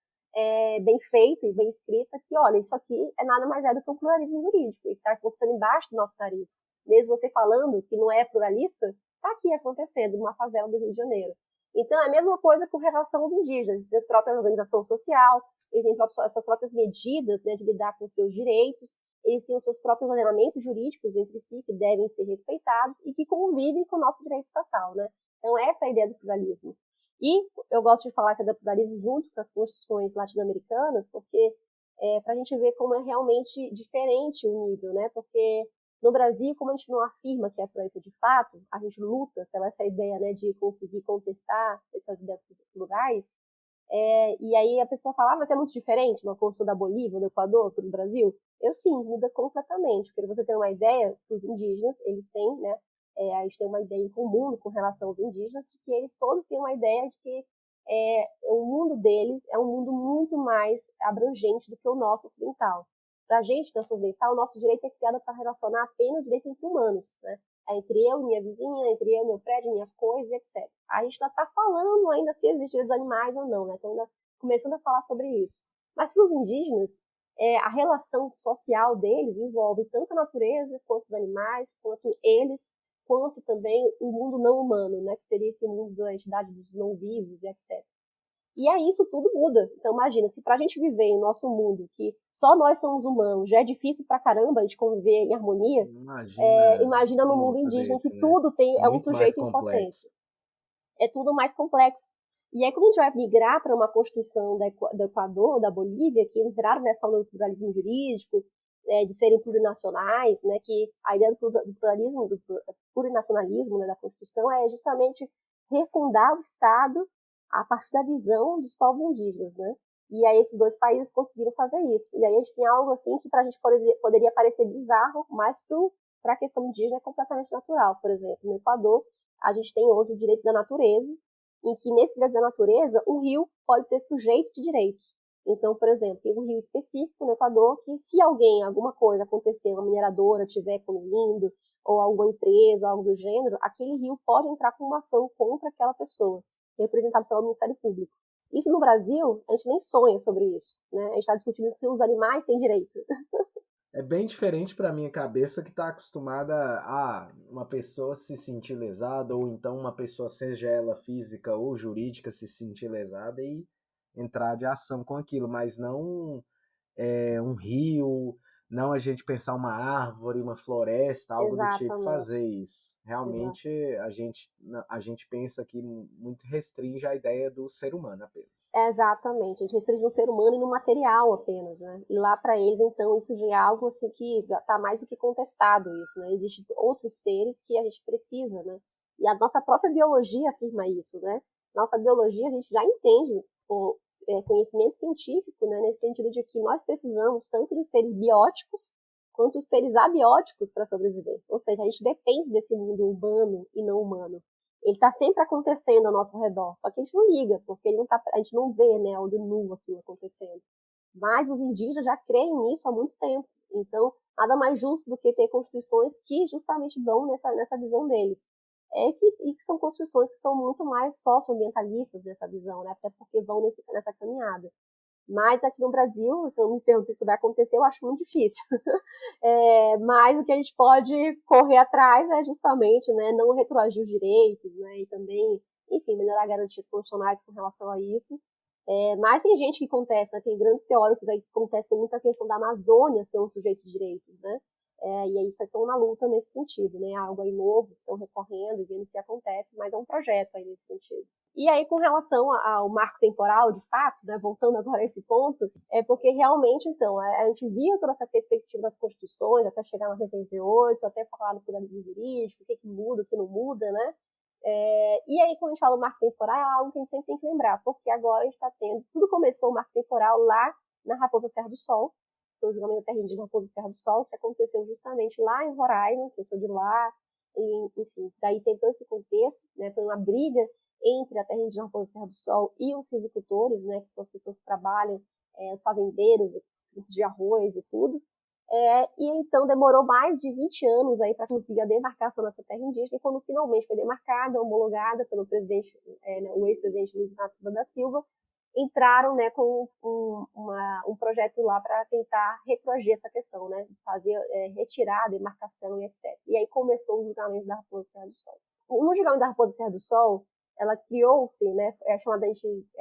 bem feita e bem escrita, que, olha, isso aqui é nada mais do que um pluralismo jurídico. Ele está acontecendo embaixo do nosso nariz. Mesmo você falando que não é pluralista, está aqui acontecendo, numa favela do Rio de Janeiro. Então, é a mesma coisa com relação aos indígenas. Eles têm a própria organização social, eles têm essas próprias medidas, né, de lidar com seus direitos, eles têm os seus próprios ordenamentos jurídicos entre si, que devem ser respeitados e que convivem com o nosso direito estatal, né? Então, essa é a ideia do pluralismo. E eu gosto de falar esse do pluralismo junto com as constituições latino-americanas, porque para a gente ver como é realmente diferente o nível, né? Porque no Brasil, como a gente não afirma que é pluralista de fato, a gente luta pela essa ideia, né, de conseguir contestar essas ideias plurais, e aí a pessoa fala, mas é muito diferente uma Constituição da Bolívia, do Equador, do Brasil. Eu sim, muda completamente, porque você tem uma ideia que os indígenas, eles têm, né, a gente tem uma ideia em comum com relação aos indígenas, de que eles todos têm uma ideia de que o mundo deles é um mundo muito mais abrangente do que o nosso ocidental. Para a gente, que é ocidental, o nosso direito é criado para relacionar apenas o direito entre humanos, né? Entre eu e minha vizinha, entre eu e meu prédio, minhas coisas, etc. A gente ainda está falando ainda se existe direitos dos animais ou não, né? Estamos ainda começando a falar sobre isso. Mas para os indígenas, a relação social deles envolve tanto a natureza, quanto os animais, quanto eles, quanto também o mundo não humano, né? Que seria esse mundo da entidade dos não-vivos e etc. E aí isso tudo muda. Então imagina, se pra gente viver em nosso mundo, que só nós somos humanos, já é difícil pra caramba a gente conviver em harmonia, imagina no mundo indígena desse, que né? tudo é um Muito mais sujeito em potência. complexo. É tudo mais complexo. E aí quando a gente vai migrar para uma constituição do Equador, da Bolívia, que entraram nessa onda do pluralismo jurídico, de serem plurinacionais, né, que a ideia do pluralismo, do plurinacionalismo, né, da Constituição é justamente refundar o Estado a partir da visão dos povos indígenas, né? E aí esses dois países conseguiram fazer isso. E aí a gente tem algo assim que para a gente poderia parecer bizarro, mas para a questão indígena é completamente natural. Por exemplo, no Equador, a gente tem hoje o direito da natureza, em que nesse direito da natureza, um rio pode ser sujeito de direitos. Então, por exemplo, tem um rio específico no Equador que se alguma coisa acontecer, uma mineradora estiver poluindo, ou alguma empresa, ou algo do gênero, aquele rio pode entrar com uma ação contra aquela pessoa, representado pelo Ministério Público. Isso no Brasil, a gente nem sonha sobre isso, né? A gente está discutindo se os animais têm direito. É bem diferente para minha cabeça que está acostumada a uma pessoa se sentir lesada, ou então uma pessoa, seja ela física ou jurídica, se sentir lesada e entrar de ação com aquilo, mas não um rio, não a gente pensar uma árvore, uma floresta, algo do tipo, fazer isso. Realmente a gente pensa que muito restringe a ideia do ser humano apenas. Exatamente, a gente restringe no ser humano e no material apenas, né? E lá para eles, então, isso já é algo assim que já está mais do que contestado isso, né? Existem outros seres que a gente precisa, né? E a nossa própria biologia afirma isso, né? Nossa biologia a gente já entende por conhecimento científico, né? Nesse sentido de que nós precisamos tanto dos seres bióticos quanto dos seres abióticos para sobreviver. Ou seja, a gente depende desse mundo humano e não humano. Ele está sempre acontecendo ao nosso redor, só que a gente não liga, porque a gente não vê, né, olho nu aquilo acontecendo. Mas os indígenas já creem nisso há muito tempo. Então, nada mais justo do que ter constituições que justamente vão nessa visão deles. E que são constituições que são muito mais socioambientalistas nessa visão, né, até porque vão nessa caminhada. Mas aqui no Brasil, se eu me pergunto se isso vai acontecer, eu acho muito difícil. Mas o que a gente pode correr atrás é justamente, né, não retroagir os direitos, né, e também, enfim, melhorar garantias constitucionais com relação a isso. Mas tem gente que contesta, né, tem grandes teóricos aí que contestam muito a questão da Amazônia ser um sujeito de direitos, né? E aí isso é tão na luta nesse sentido, né? Algo aí novo, estão recorrendo e vendo se acontece, mas é um projeto aí nesse sentido. E aí, com relação ao marco temporal, de fato, né, voltando agora a esse ponto, é porque realmente, então, a gente via toda essa perspectiva das constituições, até chegar na 78, até falar do pluralismo jurídico, o que muda, o que não muda, né? E aí, quando a gente fala do marco temporal, é algo que a gente sempre tem que lembrar, porque agora a gente está tendo, tudo começou o marco temporal lá na Raposa Serra do Sol, o julgamento da terra indígena Raposa Serra do Sol, que aconteceu justamente lá em Roraima, que eu sou de lá, e, enfim, daí tem todo esse contexto, né, foi uma briga entre a terra indígena Raposa Serra do Sol e os rizicultores, né, que são as pessoas que trabalham, os fazendeiros, de arroz e tudo, e então demorou mais de 20 anos aí para conseguir a demarcação dessa terra indígena, e quando finalmente foi demarcada, homologada pelo presidente, o ex-presidente Luiz Inácio Lula da Silva, entraram, né, com um projeto lá para tentar retroagir essa questão, né, fazer, retirar a demarcação e etc. E aí começou o julgamento da Raposa Serra do Sol. no julgamento da Raposa Serra do Sol, ela criou-se, né, a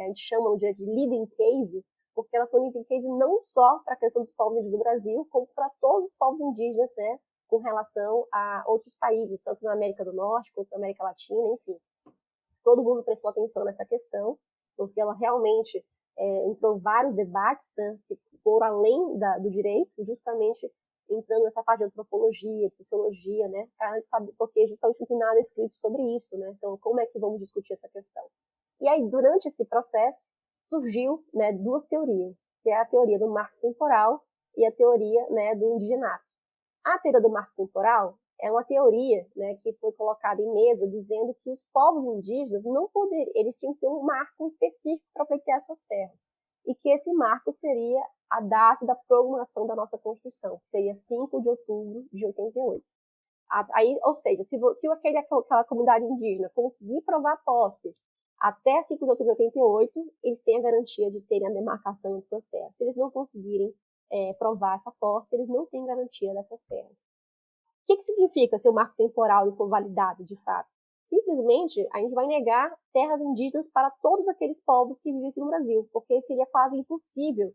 gente chama no dia de leading case, porque ela foi um leading case não só para a questão dos povos indígenas do Brasil, como para todos os povos indígenas, né, com relação a outros países, tanto na América do Norte quanto na América Latina, enfim. Todo mundo prestou atenção nessa questão, porque ela realmente entrou vários debates, né, que foram além do direito, justamente entrando nessa parte de antropologia, de sociologia, né, para saber, porque justamente não tem nada escrito sobre isso, né, então como é que vamos discutir essa questão? E aí, durante esse processo, surgiu, né, duas teorias, que é a teoria do marco temporal e a teoria, né, do indigenato. A teoria do marco temporal é uma teoria, né, que foi colocada em mesa dizendo que os povos indígenas não poderiam, eles tinham que ter um marco específico para pleitear suas terras, e que esse marco seria a data da promulgação da nossa Constituição, que seria 5 de outubro de 88. Aí, ou seja, se aquela comunidade indígena conseguir provar posse até 5 de outubro de 88, eles têm a garantia de terem a demarcação de suas terras. Se eles não conseguirem provar essa posse, eles não têm garantia dessas terras. O que significa se o marco temporal for validado, de fato? Simplesmente, a gente vai negar terras indígenas para todos aqueles povos que vivem aqui no Brasil, porque seria quase impossível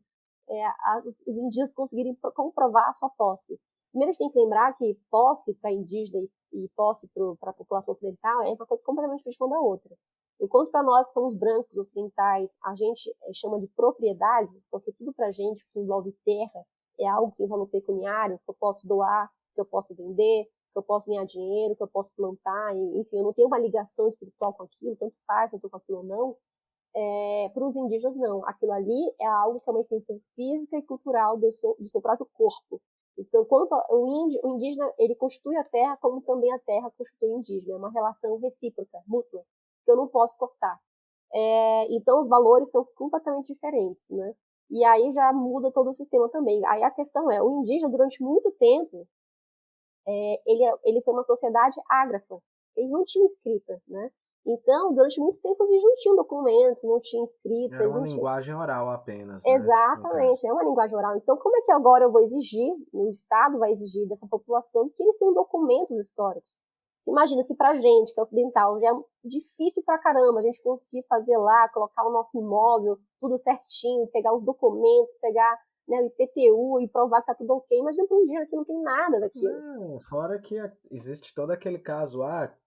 os indígenas conseguirem comprovar a sua posse. Primeiro, a gente tem que lembrar que posse para indígena e posse para a população ocidental é uma coisa completamente diferente uma da outra. Enquanto para nós que somos brancos ocidentais, a gente chama de propriedade, porque tudo para a gente que envolve terra é algo que tem valor pecuniário, que eu posso doar, que eu posso vender, que eu posso ganhar dinheiro, que eu posso plantar, enfim, eu não tenho uma ligação espiritual com aquilo, tanto faz se eu estou com aquilo ou não. Para os indígenas, não. Aquilo ali é algo que é uma extensão física e cultural do seu próprio corpo. Então, quanto o indígena, ele constitui a terra, como também a terra constitui o indígena. É uma relação recíproca, mútua, que eu não posso cortar. Então, os valores são completamente diferentes, né? E aí já muda todo o sistema também. Aí a questão é, o indígena, durante muito tempo, ele foi uma sociedade ágrafa. Eles não tinham escrita, né? Então, durante muito tempo, eles não tinham documentos, não tinham escrita. Era uma linguagem oral apenas, né? Exatamente, é uma linguagem oral. Então, como é que agora eu vou exigir, o Estado vai exigir dessa população que eles tenham documentos históricos? Você imagina, se pra gente, que é ocidental, já é difícil pra caramba a gente conseguir fazer lá, colocar o nosso imóvel, tudo certinho, pegar os documentos, pegar, né, o IPTU e provar que tá tudo ok, mas não tem dinheiro aqui, não tem nada daquilo. Não, fora que existe todo aquele caso,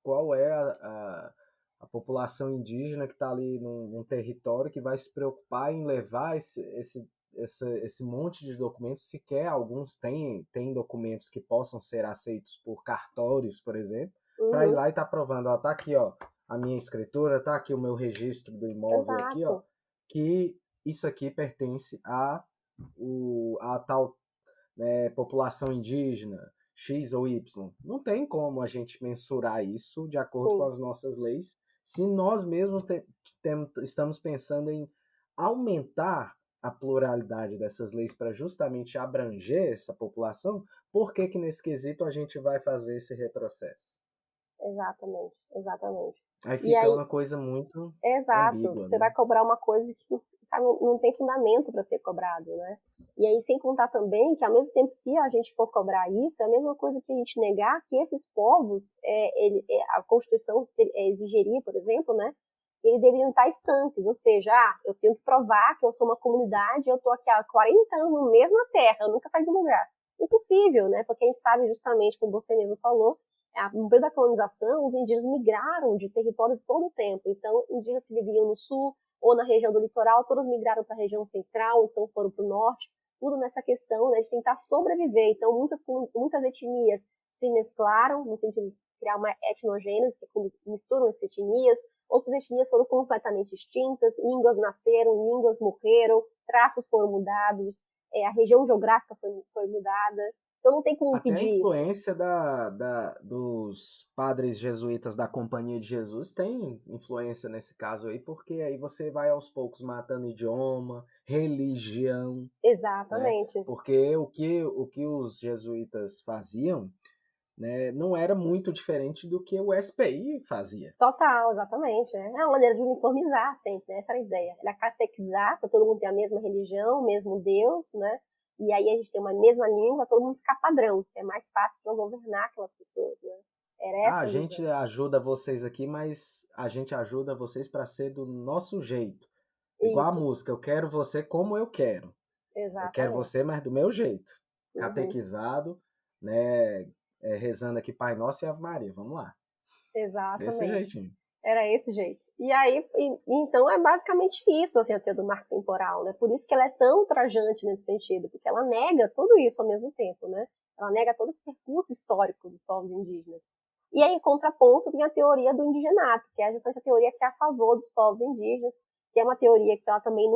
qual é a população indígena que está ali num território que vai se preocupar em levar esse monte de documentos, sequer alguns têm documentos que possam ser aceitos por cartórios, por exemplo, para ir lá e estar provando, ó, tá aqui, ó, a minha escritura, tá aqui o meu registro do imóvel. Exato. Aqui, ó, que isso aqui pertence a tal, né, população indígena X ou Y. Não tem como a gente mensurar isso de acordo com as nossas leis, se nós mesmos estamos pensando em aumentar a pluralidade dessas leis para justamente abranger essa população. Por que nesse quesito a gente vai fazer esse retrocesso? Exatamente. Aí fica uma coisa muito ambígua, você, né? Vai cobrar uma coisa que não tem fundamento para ser cobrado, né? E aí, sem contar também que, ao mesmo tempo, se a gente for cobrar isso, é a mesma coisa que a gente negar que esses povos, a Constituição exigiria, por exemplo, né? Eles deveriam estar estanques, ou seja, eu tenho que provar que eu sou uma comunidade, eu estou aqui há 40 anos na mesma terra, eu nunca saí do lugar. Impossível, né? Porque a gente sabe justamente, como você mesmo falou, no período da colonização, os indígenas migraram de território todo o tempo. Então, indígenas que viviam no sul ou na região do litoral, todos migraram para a região central, então foram para o norte. Tudo nessa questão, né, de tentar sobreviver. Então, muitas etnias se mesclaram, no sentido de criar uma etnogênese, que misturam essas etnias. Outras etnias foram completamente extintas, línguas nasceram, línguas morreram, traços foram mudados, a região geográfica foi mudada. Então não tem como pedir isso. Até a influência dos padres jesuítas da Companhia de Jesus tem influência nesse caso aí, porque aí você vai aos poucos matando idioma, religião. Exatamente. Né? Porque o que os jesuítas faziam, né, não era muito diferente do que o SPI fazia. Total, exatamente. É uma maneira de uniformizar sempre, né? Essa era a ideia. Era catequizar, para todo mundo ter a mesma religião, o mesmo Deus, né? E aí a gente tem uma mesma língua, todo mundo ficar padrão. É mais fácil de governar aquelas pessoas, né? Era essa A a gente visão. ajuda vocês aqui, mas a gente ajuda vocês para ser do nosso jeito. Igual a Isso, música, eu quero você como eu quero. Eu quero exatamente. você, mas do meu jeito. Uhum, Catequizado, né? Rezando aqui Pai Nosso e Ave Maria. Vamos lá. Desse exatamente. jeitinho. Era esse jeito. E aí, então é basicamente isso, assim, a teoria do marco temporal, né? Por isso que ela é tão ultrajante nesse sentido, porque ela nega tudo isso ao mesmo tempo, né? Ela nega todo esse percurso histórico dos povos indígenas. E aí, em contraponto, tem a teoria do indigenato, que é justamente a teoria que é a favor dos povos indígenas, que é uma teoria que ela também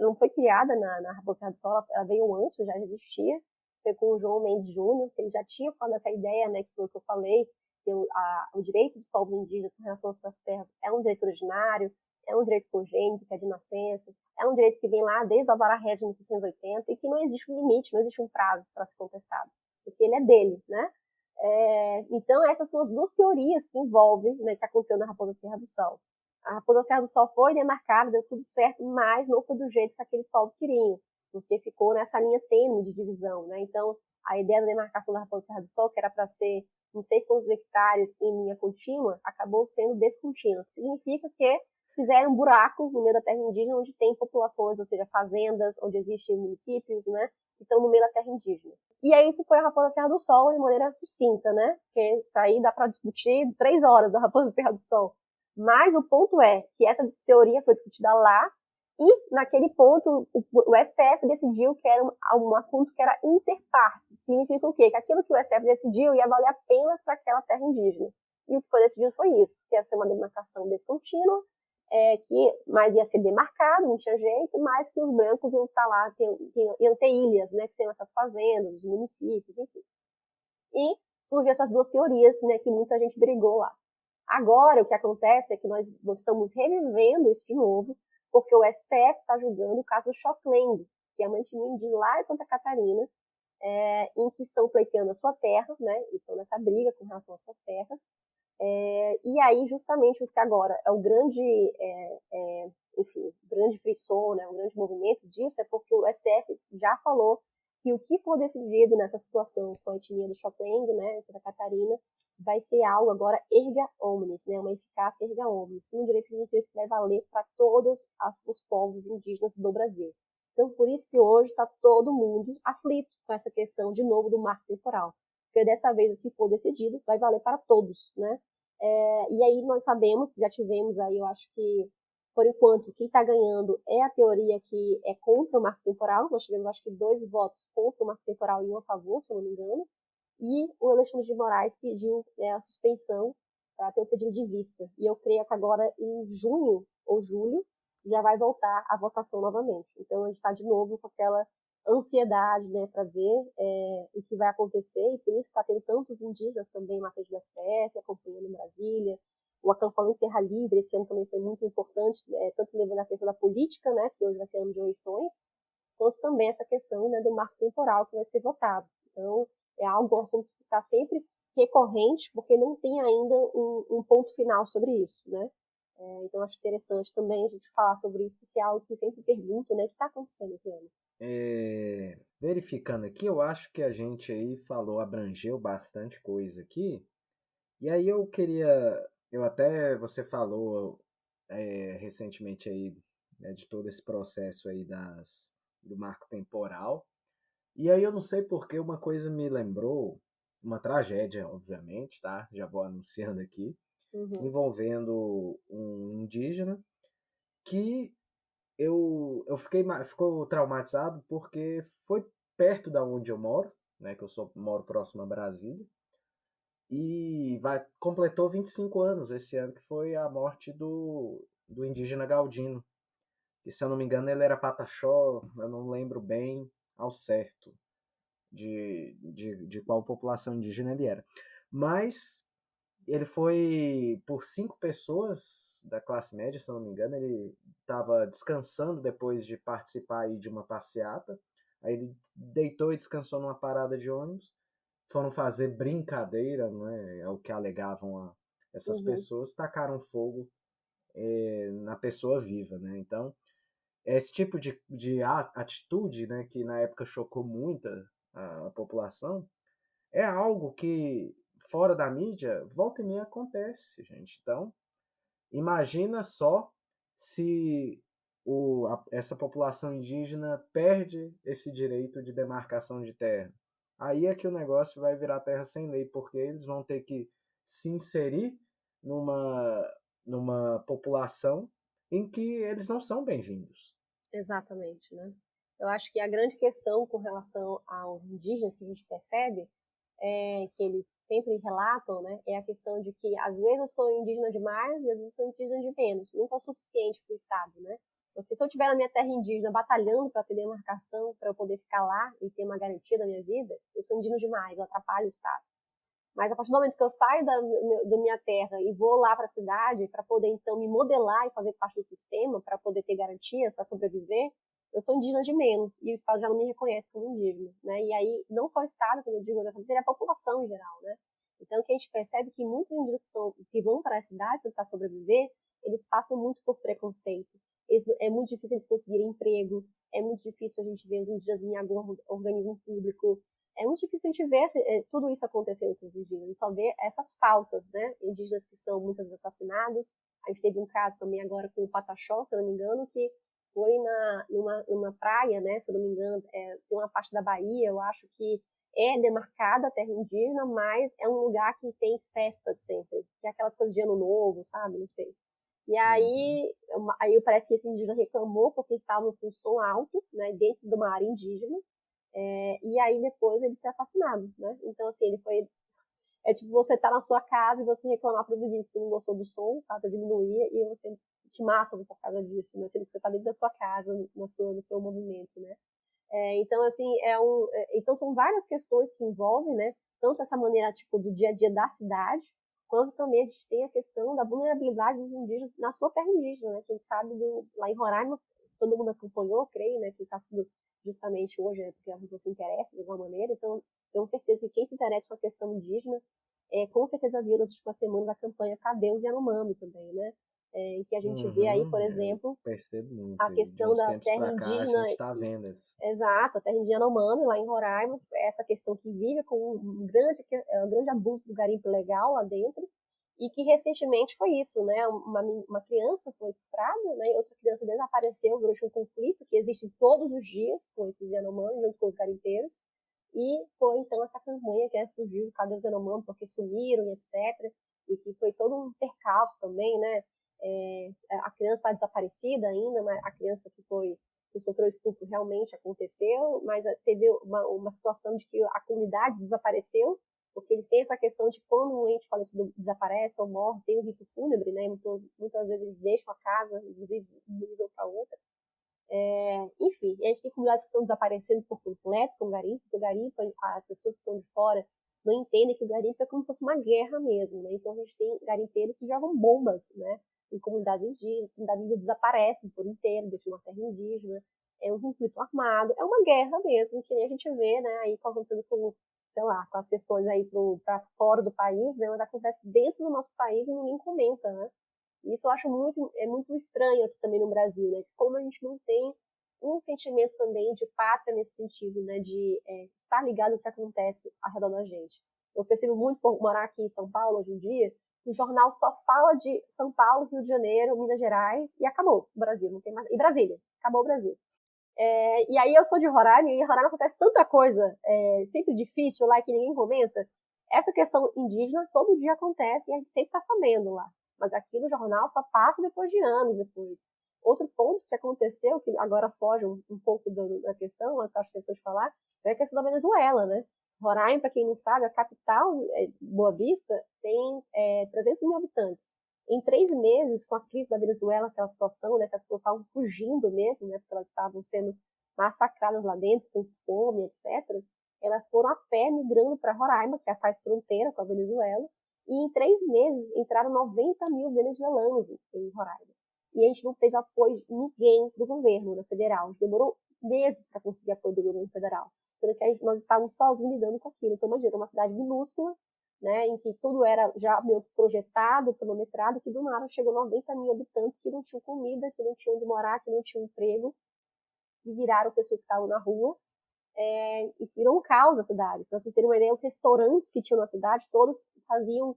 não foi criada na Raposa Serra do Sol, ela veio antes, já existia, foi com o João Mendes Júnior, que ele já tinha falado essa ideia, né, que foi o que eu falei, que o direito dos povos indígenas com relação às suas terras é um direito originário, é um direito congênito, que é de nascença, é um direito que vem lá desde a Vara Régia de 1680 e que não existe um limite, não existe um prazo para ser contestado, porque ele é dele, né? Então, essas são as duas teorias que envolvem, né, que aconteceu na Raposa Serra do Sol. A Raposa Serra do Sol foi demarcada, deu tudo certo, mas não foi do jeito que aqueles povos queriam, porque ficou nessa linha tênue de divisão, né? Então, a ideia da demarcação da Raposa Serra do Sol, que era para ser não sei quantos hectares em linha contínua, acabou sendo descontínua, que significa que fizeram buracos no meio da terra indígena onde tem populações, ou seja, fazendas, onde existem municípios, né, que estão no meio da terra indígena. E aí isso foi a Raposa Serra do Sol de maneira sucinta, né, porque isso aí dá para discutir 3 horas da Raposa Serra do Sol. Mas o ponto é que essa teoria foi discutida lá e, naquele ponto, o STF decidiu que era um assunto que era interpartes. Significa o quê? Que aquilo que o STF decidiu ia valer apenas para aquela terra indígena. E o que foi decidido foi isso, que ia ser uma demarcação descontínua, mas ia ser demarcado, não tinha jeito, mas que os brancos iam estar lá, iam ter ilhas, né, que seriam essas fazendas, os municípios, enfim. E surgiu essas duas teorias, né, que muita gente brigou lá. Agora, o que acontece é que nós estamos revivendo isso de novo, porque o STF está julgando o caso do Shockland, que é uma etnia de lá de Santa Catarina, em que estão pleiteando a sua terra, né, estão nessa briga com relação às suas terras, e aí justamente o que agora é o grande, enfim, grande frisson, né, o grande movimento disso é porque o STF já falou que o que for decidido nessa situação com a etnia do Shockland, né, Santa Catarina, vai ser algo agora erga omnes, né, uma eficácia erga omnes, que no direito significa que vai valer para todos os povos indígenas do Brasil. Então, por isso que hoje está todo mundo aflito com essa questão, de novo, do marco temporal. Porque dessa vez o que for decidido vai valer para todos, né? E aí nós sabemos, já tivemos aí, eu acho que, por enquanto, quem está ganhando é a teoria que é contra o marco temporal. Nós tivemos, acho que, 2 votos contra o marco temporal e 1 a favor, se eu não me engano. E o Alexandre de Moraes pediu, né, a suspensão para ter o pedido de vista. E eu creio que agora, em junho ou julho, já vai voltar a votação novamente. Então, a gente está de novo com aquela ansiedade, né, para ver o que vai acontecer, e por isso está tendo tantos indígenas também na frente do STF, acompanhando em Brasília. O acampamento Terra Livre esse ano também foi muito importante, tanto levando a questão da política, né, que hoje vai ser ano de eleições, quanto também essa questão, né, do marco temporal que vai ser votado. Então, é algo que está sempre recorrente, porque não tem ainda um ponto final sobre isso, né? Então, acho interessante também a gente falar sobre isso, porque é algo que sempre pergunto, né? O que está acontecendo esse ano? Verificando aqui, eu acho que a gente aí falou, abrangeu bastante coisa aqui. E aí você falou recentemente aí, né, de todo esse processo aí do marco temporal. E aí eu não sei porque uma coisa me lembrou, uma tragédia, obviamente, tá? Já vou anunciando aqui, Uhum, envolvendo um indígena que eu ficou traumatizado porque foi perto da onde eu moro, né? Que moro próximo a Brasília. E completou 25 anos esse ano, que foi a morte do indígena Galdino. E se eu não me engano, ele era Pataxó, eu não lembro bem ao certo de qual população indígena ele era. Mas ele foi por 5 pessoas da classe média, se eu não me engano. Ele estava descansando depois de participar aí de uma passeata. Aí ele deitou e descansou numa parada de ônibus. Foram fazer brincadeira, né? É o que alegavam essas uhum, pessoas, tacaram fogo na pessoa viva, né? Então, esse tipo de atitude, né, que na época chocou muito a população, é algo que fora da mídia, volta e meia acontece, gente. Então, imagina só se essa população indígena perde esse direito de demarcação de terra. Aí é que o negócio vai virar terra sem lei, porque eles vão ter que se inserir numa população em que eles não são bem-vindos. Exatamente, né? Eu acho que a grande questão com relação aos indígenas que a gente percebe, que eles sempre relatam, né, é a questão de que às vezes eu sou indígena demais e às vezes eu sou indígena de menos. Nunca é o suficiente para o Estado, né? Porque se eu estiver na minha terra indígena batalhando para ter demarcação, para eu poder ficar lá e ter uma garantia da minha vida, eu sou indígena demais, eu atrapalho o Estado. Mas a partir do momento que eu saio da minha terra e vou lá para a cidade para poder então me modelar e fazer parte do sistema, para poder ter garantia, para sobreviver, eu sou indígena de menos e o Estado já não me reconhece como indígena, né? E aí não só o Estado, como eu digo, dessa maneira, é a população em geral, né? Então, o que a gente percebe é que muitos indígenas que vão para a cidade tentar sobreviver, eles passam muito por preconceito. É muito difícil eles conseguirem emprego, é muito difícil a gente ver os indígenas em algum organismo público, é muito difícil a gente ver tudo isso acontecendo com os indígenas, a gente só vê essas faltas, né? Indígenas que são muitas vezes assassinados. A gente teve um caso também agora com o Pataxó, se eu não me engano, que foi numa praia, né? Se eu não me engano, tem uma parte da Bahia, eu acho que é demarcada a terra indígena, mas é um lugar que tem festas sempre, que é aquelas coisas de ano novo, sabe? Não sei. E aí parece que esse indígena reclamou porque estavam com som alto, né? Dentro de uma área indígena. E aí depois ele foi assassinado, né? Então, assim, ele foi... É tipo você tá na sua casa e você reclamar pro vizinho que você não gostou do som, sabe? Pra diminuir, e você te matam por causa disso, né? Sendo que você tá dentro da sua casa, no seu movimento, né? Então, assim, então são várias questões que envolvem, né? Tanto essa maneira, tipo, do dia a dia da cidade, quanto também a gente tem a questão da vulnerabilidade dos indígenas na sua terra indígena, né? Que a gente sabe lá em Roraima, todo mundo acompanhou, creio, né? Que está sendo justamente hoje, né? Porque a pessoa se interessa de alguma maneira. Então, tenho certeza que quem se interessa com a questão indígena, com certeza viu nas últimas semanas a campanha Cadê os Yanomami também, né? Em que a gente vê aí, por exemplo, percebo muito. a De questão uns da tempos terra para cá, a indígena. gente está vendo isso. Exato, a terra indígena Yanomami, lá em Roraima, essa questão que vive com um grande abuso do garimpo ilegal lá dentro, e que recentemente foi isso, né? Uma criança foi estuprada, né? E outra criança desapareceu durante um conflito que existe todos os dias com esses Yanomami, junto com os garimpeiros, e foi então essa campanha que surgiu, cadê os Yanomami, porque sumiram e etc. E que foi todo um percalço também, né? A criança está desaparecida ainda, mas a criança que sofreu estupro realmente aconteceu, mas teve uma situação de que a comunidade desapareceu, porque eles têm essa questão de quando um ente falecido desaparece ou morre, tem o rito fúnebre, né? Então, muitas vezes eles deixam a casa, inclusive, mudam para outra. Enfim, a gente tem comunidades que estão desaparecendo por completo com o garimpo, porque o garimpo, as pessoas que estão de fora não entendem que o garimpo é como se fosse uma guerra mesmo, né? Então a gente tem garimpeiros que jogam bombas, né? Em comunidades indígenas, comunidades indígenas desaparecem por inteiro, deixam uma terra indígena, é um conflito armado, é uma guerra mesmo, que nem a gente vê, né? Aí acontecendo com, sei lá, com as questões aí para fora do país, né? Mas acontece dentro do nosso país e ninguém comenta, né? Isso eu acho muito estranho aqui também no Brasil, né? Como a gente não tem um sentimento também de pátria nesse sentido, né? De estar ligado ao que acontece ao redor da gente. Eu percebo muito por morar aqui em São Paulo hoje em dia, que o jornal só fala de São Paulo, Rio de Janeiro, Minas Gerais e acabou o Brasil, não tem mais. E Brasília, acabou o Brasil. E aí eu sou de Roraima, e em Roraima acontece tanta coisa, sempre difícil lá que ninguém comenta. Essa questão indígena todo dia acontece e a gente sempre está sabendo lá. Mas aqui no jornal só passa depois de anos depois. Outro ponto que aconteceu, que agora foge um pouco da questão, mas que eu acho interessante falar, é a questão da Venezuela, né? Roraima, para quem não sabe, a capital, Boa Vista, tem 300 mil habitantes. Em 3 meses, com a crise da Venezuela, aquela situação, né, que as pessoas estavam fugindo mesmo, né, porque elas estavam sendo massacradas lá dentro, com fome, etc., elas foram a pé migrando para Roraima, que faz fronteira com a Venezuela, e em 3 meses entraram 90 mil venezuelanos em Roraima. E a gente não teve apoio de ninguém do governo federal. A gente demorou meses para conseguir apoio do governo federal. Sendo que nós estávamos sozinhos lidando com aquilo. Então, imagina, uma cidade minúscula, né, em que tudo era já meio projetado, cronometrado, que do nada chegou 90 mil habitantes que não tinham comida, que não tinham onde morar, que não tinham emprego, e viraram pessoas que estavam na rua. e virou um caos a cidade. Para vocês terem uma ideia, os restaurantes que tinham na cidade, todos faziam,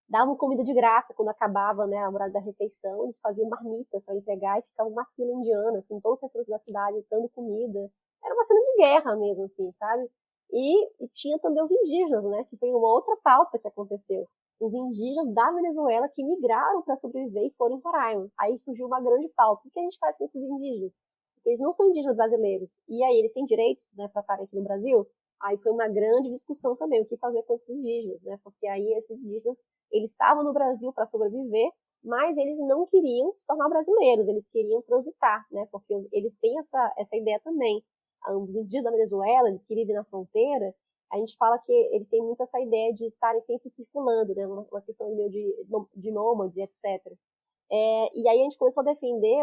davam comida de graça quando acabava, né, a horário da refeição, eles faziam marmita para entregar e ficava uma fila indiana, assim, todos os restaurantes da cidade dando comida. Era uma cena de guerra mesmo, assim, sabe? E tinha também os indígenas, né, que foi uma outra pauta que aconteceu. Os indígenas da Venezuela que migraram para sobreviver e foram para Roraima. Aí surgiu uma grande pauta. O que a gente faz com esses indígenas? Porque eles não são indígenas brasileiros. E aí eles têm direitos, né, para estarem aqui no Brasil? Aí foi uma grande discussão também, o que fazer com esses indígenas, né? Porque aí esses indígenas, eles estavam no Brasil para sobreviver, mas eles não queriam se tornar brasileiros, eles queriam transitar, né? Porque eles têm essa ideia também. Os indígenas da Venezuela, eles que vivem na fronteira, a gente fala que eles têm muito essa ideia de estarem sempre circulando, né? Uma questão meio de nômades, etc. E aí a gente começou a defender,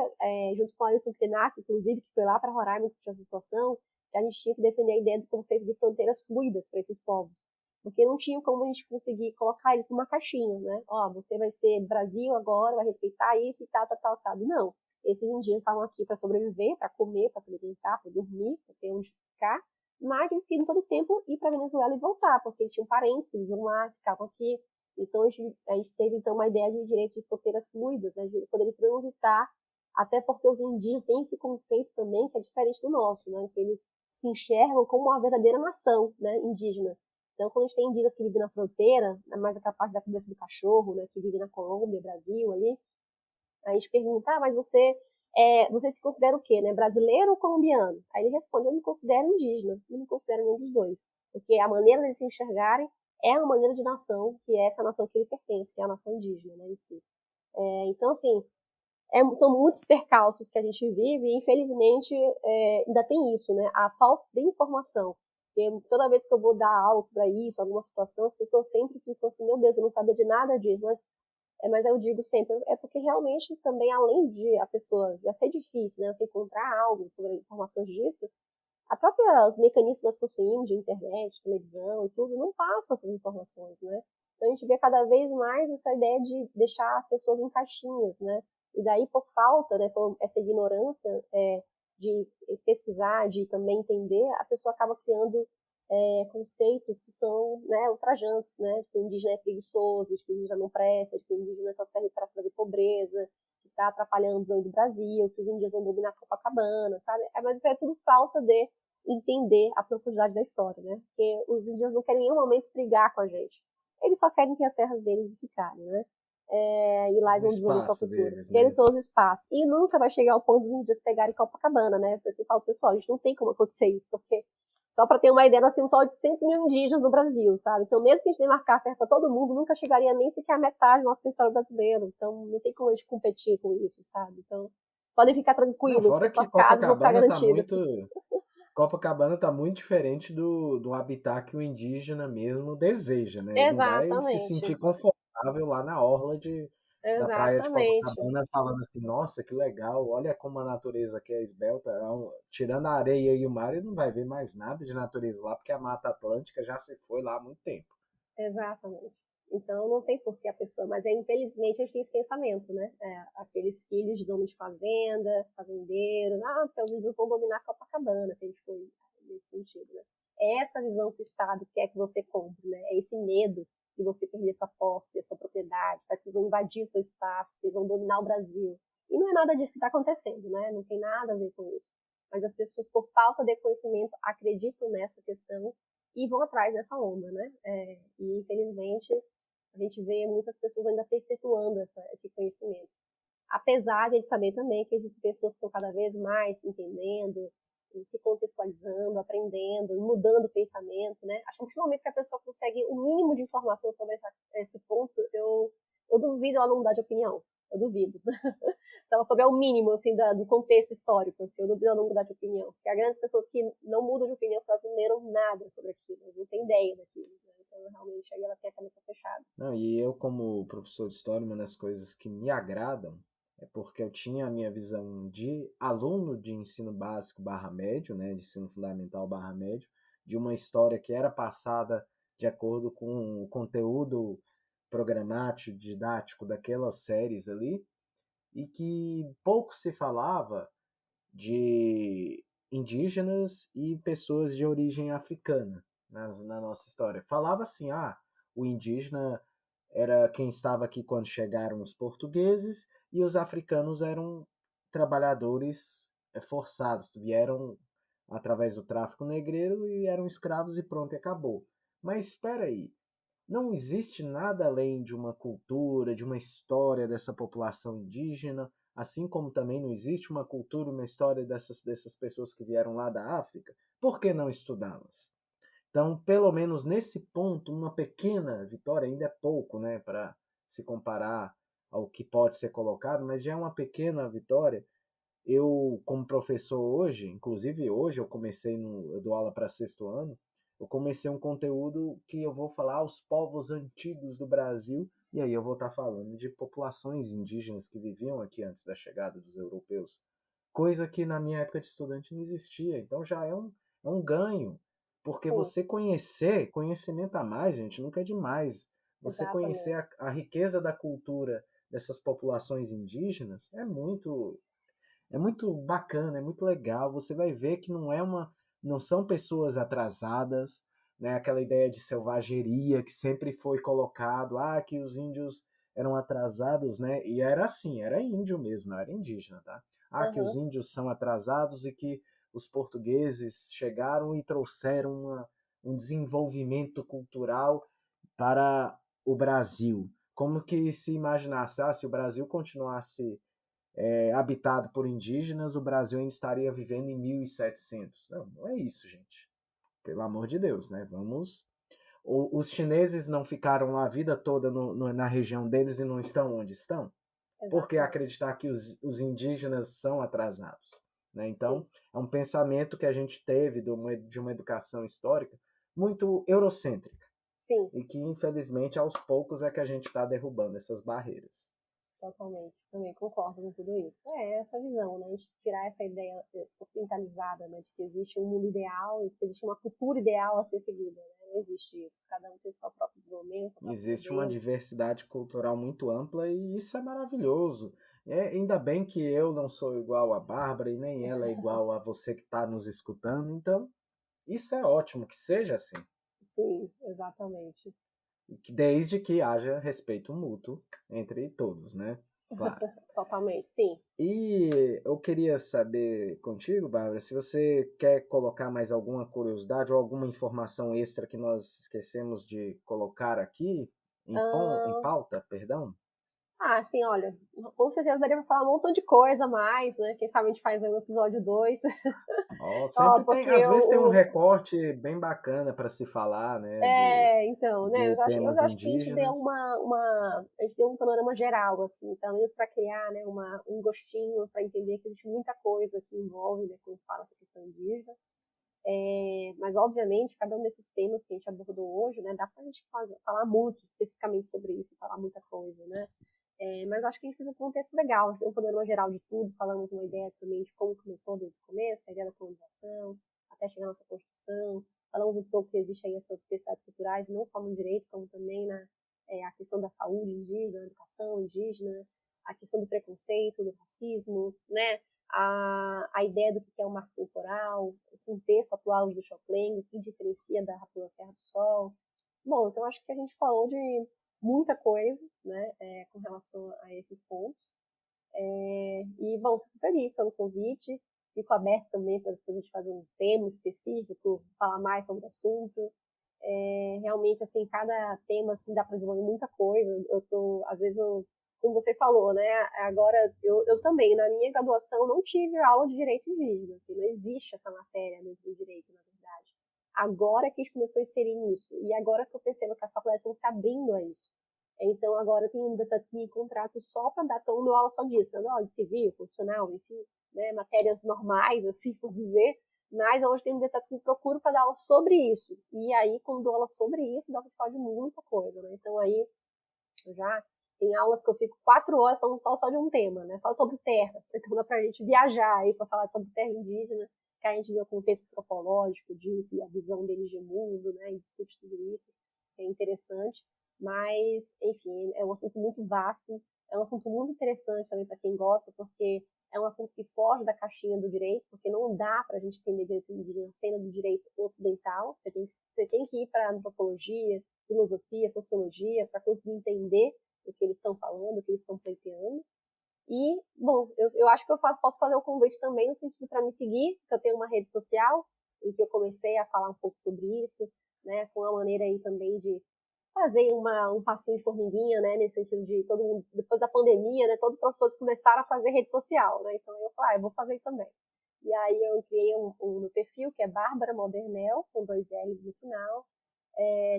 junto com a Ailton Krenak, inclusive, que foi lá para Roraima discutir essa situação, que a gente tinha que defender a ideia do conceito de fronteiras fluidas para esses povos. Porque não tinha como a gente conseguir colocar eles numa caixinha, né? Ó, você vai ser Brasil agora, vai respeitar isso e tal, sabe? Não. Esses indígenas estavam aqui para sobreviver, para comer, para se alimentar, para dormir, para ter onde ficar, mas eles queriam todo o tempo ir para Venezuela e voltar, porque eles tinham parentes que viviam lá, ficavam aqui. Então a gente teve então uma ideia de direito de fronteiras fluidas, né, de poder transitar, até porque os indígenas têm esse conceito também que é diferente do nosso, né, que eles se enxergam como uma verdadeira nação, né, indígena. Então, quando a gente tem indígenas que vivem na fronteira, mais aquela parte da cabeça do cachorro, né, que vive na Colômbia, Brasil, ali, a gente pergunta, mas você se considera o quê, né, brasileiro ou colombiano? Aí ele responde, eu me considero indígena, não me considero nenhum dos dois, porque a maneira deles se enxergarem é uma maneira de nação, que é essa nação que ele pertence, que é a nação indígena, né, em si. Então, assim, são muitos percalços que a gente vive e, infelizmente, ainda tem isso, né, a falta de informação. Porque toda vez que eu vou dar aula para isso, alguma situação, as pessoas sempre ficam assim, meu Deus, eu não sabia de nada disso, mas eu digo sempre, é porque realmente também, além de a pessoa já ser difícil, né, você encontrar algo sobre informações disso, os mecanismos que nós possuímos de internet, televisão e tudo, não passam essas informações, né? Então a gente vê cada vez mais essa ideia de deixar as pessoas em caixinhas, né? E daí, por falta, né, por essa ignorância de pesquisar, de também entender, a pessoa acaba criando conceitos que são, né, ultrajantes, né? De que o indígena é preguiçoso, de que o indígena não presta, de que o indígena só serve para fazer pobreza, que está atrapalhando o desenvolvimento do Brasil, que os indígenas vão dominar Copacabana, sabe? Mas isso é tudo falta de entender a profundidade da história, né? Porque os indígenas não querem em nenhum momento brigar com a gente. Eles só querem ter as terras deles ficarem, né? E lá eles vão desenvolver sua cultura. Deles, né? Eles são os espaços. E nunca vai chegar ao ponto dos indígenas pegarem Copacabana, né? Você fala, pessoal, a gente não tem como acontecer isso, porque, só para ter uma ideia, nós temos só 800 mil indígenas no Brasil, sabe? Então, mesmo que a gente demarcasse terra para todo mundo, nunca chegaria nem sequer a metade do nosso território brasileiro. Então, não tem como a gente competir com isso, sabe? Então, podem ficar Não, tranquilos, que fora as que suas casas vão ficar garantidas. Copacabana tá muito diferente do habitat que o indígena mesmo deseja, né? Ele não vai se sentir Exatamente. confortável lá na orla da praia de Exatamente. Copacabana falando assim, nossa, que legal, olha como a natureza aqui é esbelta. Tirando a areia e o mar, ele não vai ver mais nada de natureza lá, porque a Mata Atlântica já se foi lá há muito tempo. Exatamente. Então não tem por que a pessoa, mas infelizmente a gente tem esse pensamento, né? Aqueles filhos de dono de fazenda, fazendeiros, porque os índios vão dominar Copacabana, se a gente for nesse sentido, né? É essa visão que o Estado quer que você compre, né? É esse medo de você perder sua posse, a sua propriedade, faz que eles vão invadir o seu espaço, que eles vão dominar o Brasil. E não é nada disso que está acontecendo, né? Não tem nada a ver com isso. Mas as pessoas, por falta de conhecimento, acreditam nessa questão e vão atrás dessa onda, né? E infelizmente a gente vê muitas pessoas ainda perpetuando esse conhecimento. Apesar de a gente saber também que existem pessoas que estão cada vez mais entendendo, se contextualizando, aprendendo, mudando o pensamento, né? Acho que a partir do momento que a pessoa consegue o mínimo de informação sobre esse ponto, eu duvido ela não mudar de opinião. Eu duvido. Se ela souber o mínimo, assim, do contexto histórico, assim, eu duvido ela não mudar de opinião. Porque há grandes pessoas que não mudam de opinião porque elas não leram nada sobre aquilo, elas não têm ideia daquilo, né? Então, realmente, aí ela tem a cabeça fechada. Não, e eu, como professor de história, uma das coisas que me agradam é porque eu tinha a minha visão de aluno de ensino básico barra médio, né, de ensino fundamental barra médio, de uma história que era passada de acordo com o conteúdo programático, didático daquelas séries ali, e que pouco se falava de indígenas e pessoas de origem africana na nossa história. Falava assim, o indígena era quem estava aqui quando chegaram os portugueses e os africanos eram trabalhadores forçados, vieram através do tráfico negreiro e eram escravos e pronto, acabou. Mas espera aí, não existe nada além de uma cultura, de uma história dessa população indígena, assim como também não existe uma cultura, uma história dessas pessoas que vieram lá da África. Por que não estudá-las? Então, pelo menos nesse ponto, uma pequena vitória ainda é pouco, né, para se comparar ao que pode ser colocado, mas já é uma pequena vitória. Eu, como professor hoje, inclusive hoje eu dou aula para sexto ano, eu comecei um conteúdo que eu vou falar os povos antigos do Brasil, e aí eu vou estar falando de populações indígenas que viviam aqui antes da chegada dos europeus, coisa que na minha época de estudante não existia. Então já é um ganho, porque Sim, você conhecimento a mais, gente, nunca é demais. Você conhecer exatamente. a riqueza da cultura dessas populações indígenas é muito bacana, é muito legal. Você vai ver que não são pessoas atrasadas, né? Aquela ideia de selvageria que sempre foi colocado, que os índios eram atrasados, né? E era assim, era índio mesmo, não era indígena, tá? Que os Aham. índios são atrasados e que os portugueses chegaram e trouxeram um desenvolvimento cultural para o Brasil. Como que se imaginasse, se o Brasil continuasse habitado por indígenas, o Brasil ainda estaria vivendo em 1700. Não, não é isso, gente. Pelo amor de Deus, né? Vamos. Os chineses não ficaram a vida toda na região deles e não estão onde estão? Por que Exatamente. acreditar que os indígenas são atrasados? Né? Sim. Então, é um pensamento que a gente teve de uma educação histórica muito eurocêntrica Sim. e que, infelizmente, aos poucos é que a gente está derrubando essas barreiras. Totalmente, também concordo com tudo isso. É essa visão, né? A gente tirar essa ideia ocidentalizada, né? De que existe um mundo ideal e que existe uma cultura ideal a ser seguida, né? Não existe isso. Cada um tem seu próprio desenvolvimento, seu próprio Existe uma poder. diversidade cultural muito ampla e isso é maravilhoso. Ainda bem que eu não sou igual a Bárbara e nem ela é igual a você que está nos escutando, então isso é ótimo, que seja assim. Sim, exatamente. Desde que haja respeito mútuo entre todos, né? Claro. Totalmente, sim. E eu queria saber contigo, Bárbara, se você quer colocar mais alguma curiosidade ou alguma informação extra que nós esquecemos de colocar aqui em Ah, pauta, perdão. assim, olha, com certeza daria pra falar um montão de coisa a mais, né? Quem sabe a gente faz aí um episódio 2. Ó, Ó, sempre tem, porque às vezes tem um recorte bem bacana para se falar, né, então, né, de eu temas acho que a gente deu indígenas. a gente deu um panorama geral, assim, pelo menos para criar, né, um gostinho, para entender que existe muita coisa que envolve, né, quando fala essa questão indígena. Mas, obviamente, cada um desses temas que a gente abordou hoje, né, dá para a gente falar muito especificamente sobre isso, falar muita coisa, né. Mas acho que a gente fez um contexto legal, a gente deu um panorama geral de tudo, falamos uma ideia também de como começou desde o começo, a ideia da colonização, até chegar à nossa Constituição, falamos um pouco que existe aí as suas especificidades culturais, não só no direito, como também a questão da saúde indígena, a educação indígena, a questão do preconceito, do racismo, né? A ideia do que é um marco temporal, o contexto atual do Chopin, o que diferencia da Raposa Serra do Sol. Bom, então acho que a gente falou de muita coisa, né, com relação a esses pontos. E, bom, fico feliz pelo convite, fico aberto também para a gente fazer um tema específico, falar mais sobre o assunto. Realmente, assim, cada tema, assim, dá para desenvolver muita coisa. Às vezes, como você falou, né, agora, eu também, na minha graduação, não tive aula de direito indígena, assim, não existe essa matéria dentro do direito, na verdade. Agora que a gente começou a inserir isso, e agora que eu percebo que as faculdades estão se abrindo a isso. Então, agora tem universidades que me contratam só para dar, então, eu aula só disso, dando aula de civil, constitucional, enfim, né, matérias normais, assim, por dizer, mas hoje tem universidades que me procuram para dar aula sobre isso. E aí, quando dou aula sobre isso, dá para falar de muita coisa, né? Então, aí, eu já tem aulas que eu fico 4 horas falando só de um tema, né? Só sobre terra. Então, dá para a gente viajar aí para falar sobre terra indígena, que a gente vê o contexto antropológico disso, e a visão deles de mundo, né? E discute tudo isso, que é interessante. Mas, enfim, é um assunto muito vasto. É um assunto muito interessante também para quem gosta, porque é um assunto que foge da caixinha do direito, porque não dá para a gente entender direito indígena sendo do direito ocidental. Você tem que ir para antropologia, filosofia, sociologia, para conseguir entender o que eles estão falando, o que eles estão pleiteando. E, bom, eu acho que eu posso fazer o convite também no sentido para me seguir, porque eu tenho uma rede social em que eu comecei a falar um pouco sobre isso, né, com uma maneira aí também de fazer um passinho de formiguinha, né, nesse sentido de todo mundo, depois da pandemia, né, todos os professores começaram a fazer rede social, né, então eu falei, eu vou fazer também. E aí eu criei um perfil, que é Bárbara Modernel, com 2 L's no final,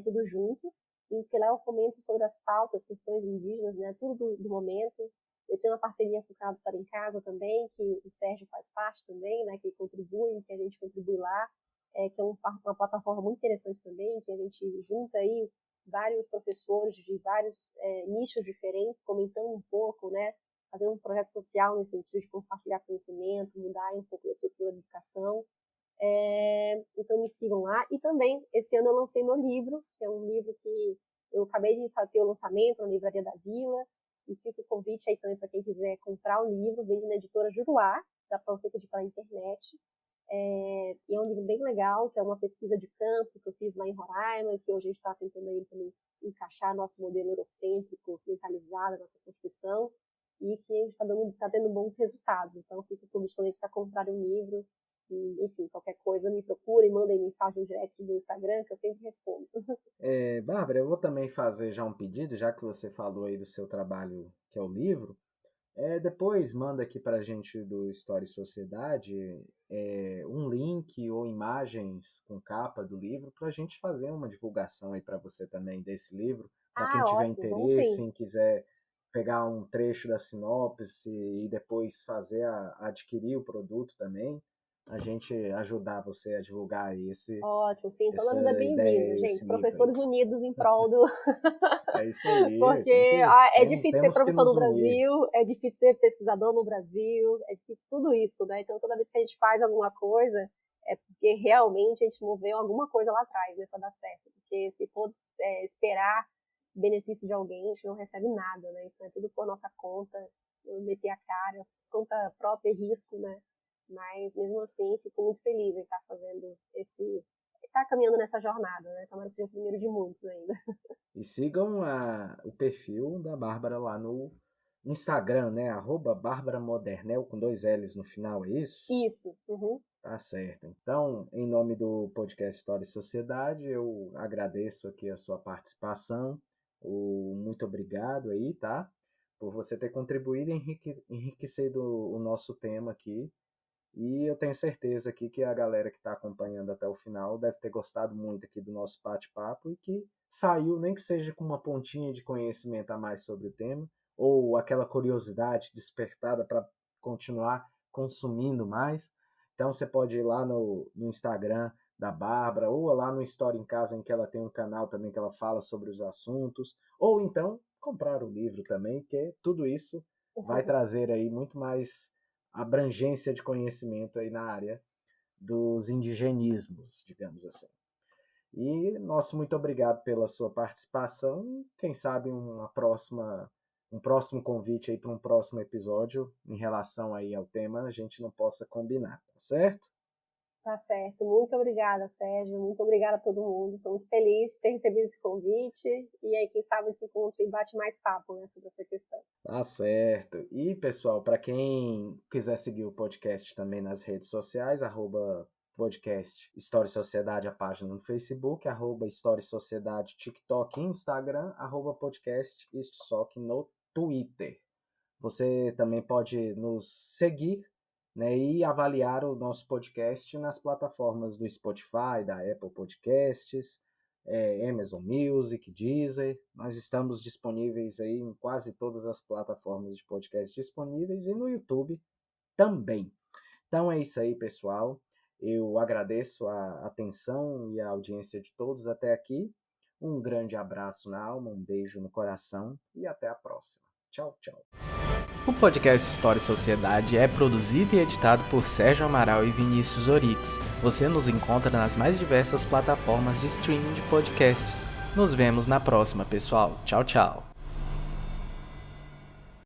tudo junto, e que lá eu comento sobre as pautas, questões indígenas, né, tudo do momento. Eu tenho uma parceria com o Carlos Estar em Casa também, que o Sérgio faz parte também, né, que contribui, que a gente contribui lá, que é uma plataforma muito interessante também, que a gente junta aí vários professores de vários nichos diferentes, comentando um pouco, né, fazendo um projeto social nesse sentido de compartilhar conhecimento, mudar um pouco a estrutura da educação. Então me sigam lá. E também, esse ano eu lancei meu livro, que é um livro que eu acabei de ter o lançamento na Livraria da Vila, e fica o convite aí também para quem quiser comprar o livro, vende na editora Juruá, dá para você pedir pela internet. E é um livro bem legal, que é uma pesquisa de campo que eu fiz lá em Roraima, que hoje a gente está tentando aí também encaixar nosso modelo eurocêntrico, ocidentalizado, nossa Constituição, e que a gente está tendo bons resultados. Então fica o convite também para comprar um livro. E, enfim, qualquer coisa me procurem, mandem mensagem direct do Instagram, que eu sempre respondo. Bárbara, eu vou também fazer já um pedido, já que você falou aí do seu trabalho, que é o livro. Depois manda aqui para a gente do História e Sociedade um link ou imagens com capa do livro para a gente fazer uma divulgação aí para você também desse livro, para quem tiver Ótimo, interesse, sim. quem quiser pegar um trecho da sinopse e depois adquirir o produto também, a gente ajudar você a divulgar aí Ótimo, sim, toda essa vida é ideia, bem-vinda, gente. esse livro aí. Professores unidos em prol do... É isso aí. Porque é difícil ser professor no Brasil, é difícil ser pesquisador no Brasil, é difícil tudo isso, né? Então, toda vez que a gente faz alguma coisa, é porque realmente a gente moveu alguma coisa lá atrás, né, para dar certo. Porque se for esperar benefício de alguém, a gente não recebe nada, né? Então, é tudo por nossa conta, meter a cara, conta própria e risco, né? Mas, mesmo assim, fico muito feliz em estar fazendo estar caminhando nessa jornada, né? Tomara que seja o primeiro de muitos ainda. E sigam o perfil da Bárbara lá no Instagram, né? @Bárbara Modernel, com 2 L's no final, é isso? Isso. Uhum. Tá certo. Então, em nome do podcast História e Sociedade, eu agradeço aqui a sua participação. Muito obrigado aí, tá? Por você ter contribuído e enriquecido o nosso tema aqui. E eu tenho certeza aqui que a galera que está acompanhando até o final deve ter gostado muito aqui do nosso bate-papo e que saiu, nem que seja com uma pontinha de conhecimento a mais sobre o tema, ou aquela curiosidade despertada para continuar consumindo mais. Então você pode ir lá no Instagram da Bárbara, ou lá no História em Casa, em que ela tem um canal também que ela fala sobre os assuntos, ou então comprar o livro também, porque tudo isso vai trazer aí muito mais abrangência de conhecimento aí na área dos indigenismos, digamos assim. E nosso muito obrigado pela sua participação e quem sabe um próximo convite aí para um próximo episódio em relação aí ao tema a gente não possa combinar, tá certo? Tá certo. Muito obrigada, Sérgio. Muito obrigada a todo mundo. Estou muito feliz de ter recebido esse convite. E aí, quem sabe, esse encontro e bate mais papo, né, sobre essa questão. Tá certo. E, pessoal, para quem quiser seguir o podcast também nas redes sociais, @podcast História e Sociedade, a página no Facebook, @História e Sociedade, TikTok e Instagram, @podcast Istosoc no Twitter. Você também pode nos seguir, né, e avaliar o nosso podcast nas plataformas do Spotify, da Apple Podcasts, Amazon Music, Deezer. Nós estamos disponíveis aí em quase todas as plataformas de podcast disponíveis e no YouTube também. Então é isso aí, pessoal. Eu agradeço a atenção e a audiência de todos até aqui. Um grande abraço na alma, um beijo no coração e até a próxima. Tchau, tchau. O podcast História e Sociedade é produzido e editado por Sérgio Amaral e Vinícius Orix. Você nos encontra nas mais diversas plataformas de streaming de podcasts. Nos vemos na próxima, pessoal. Tchau, tchau.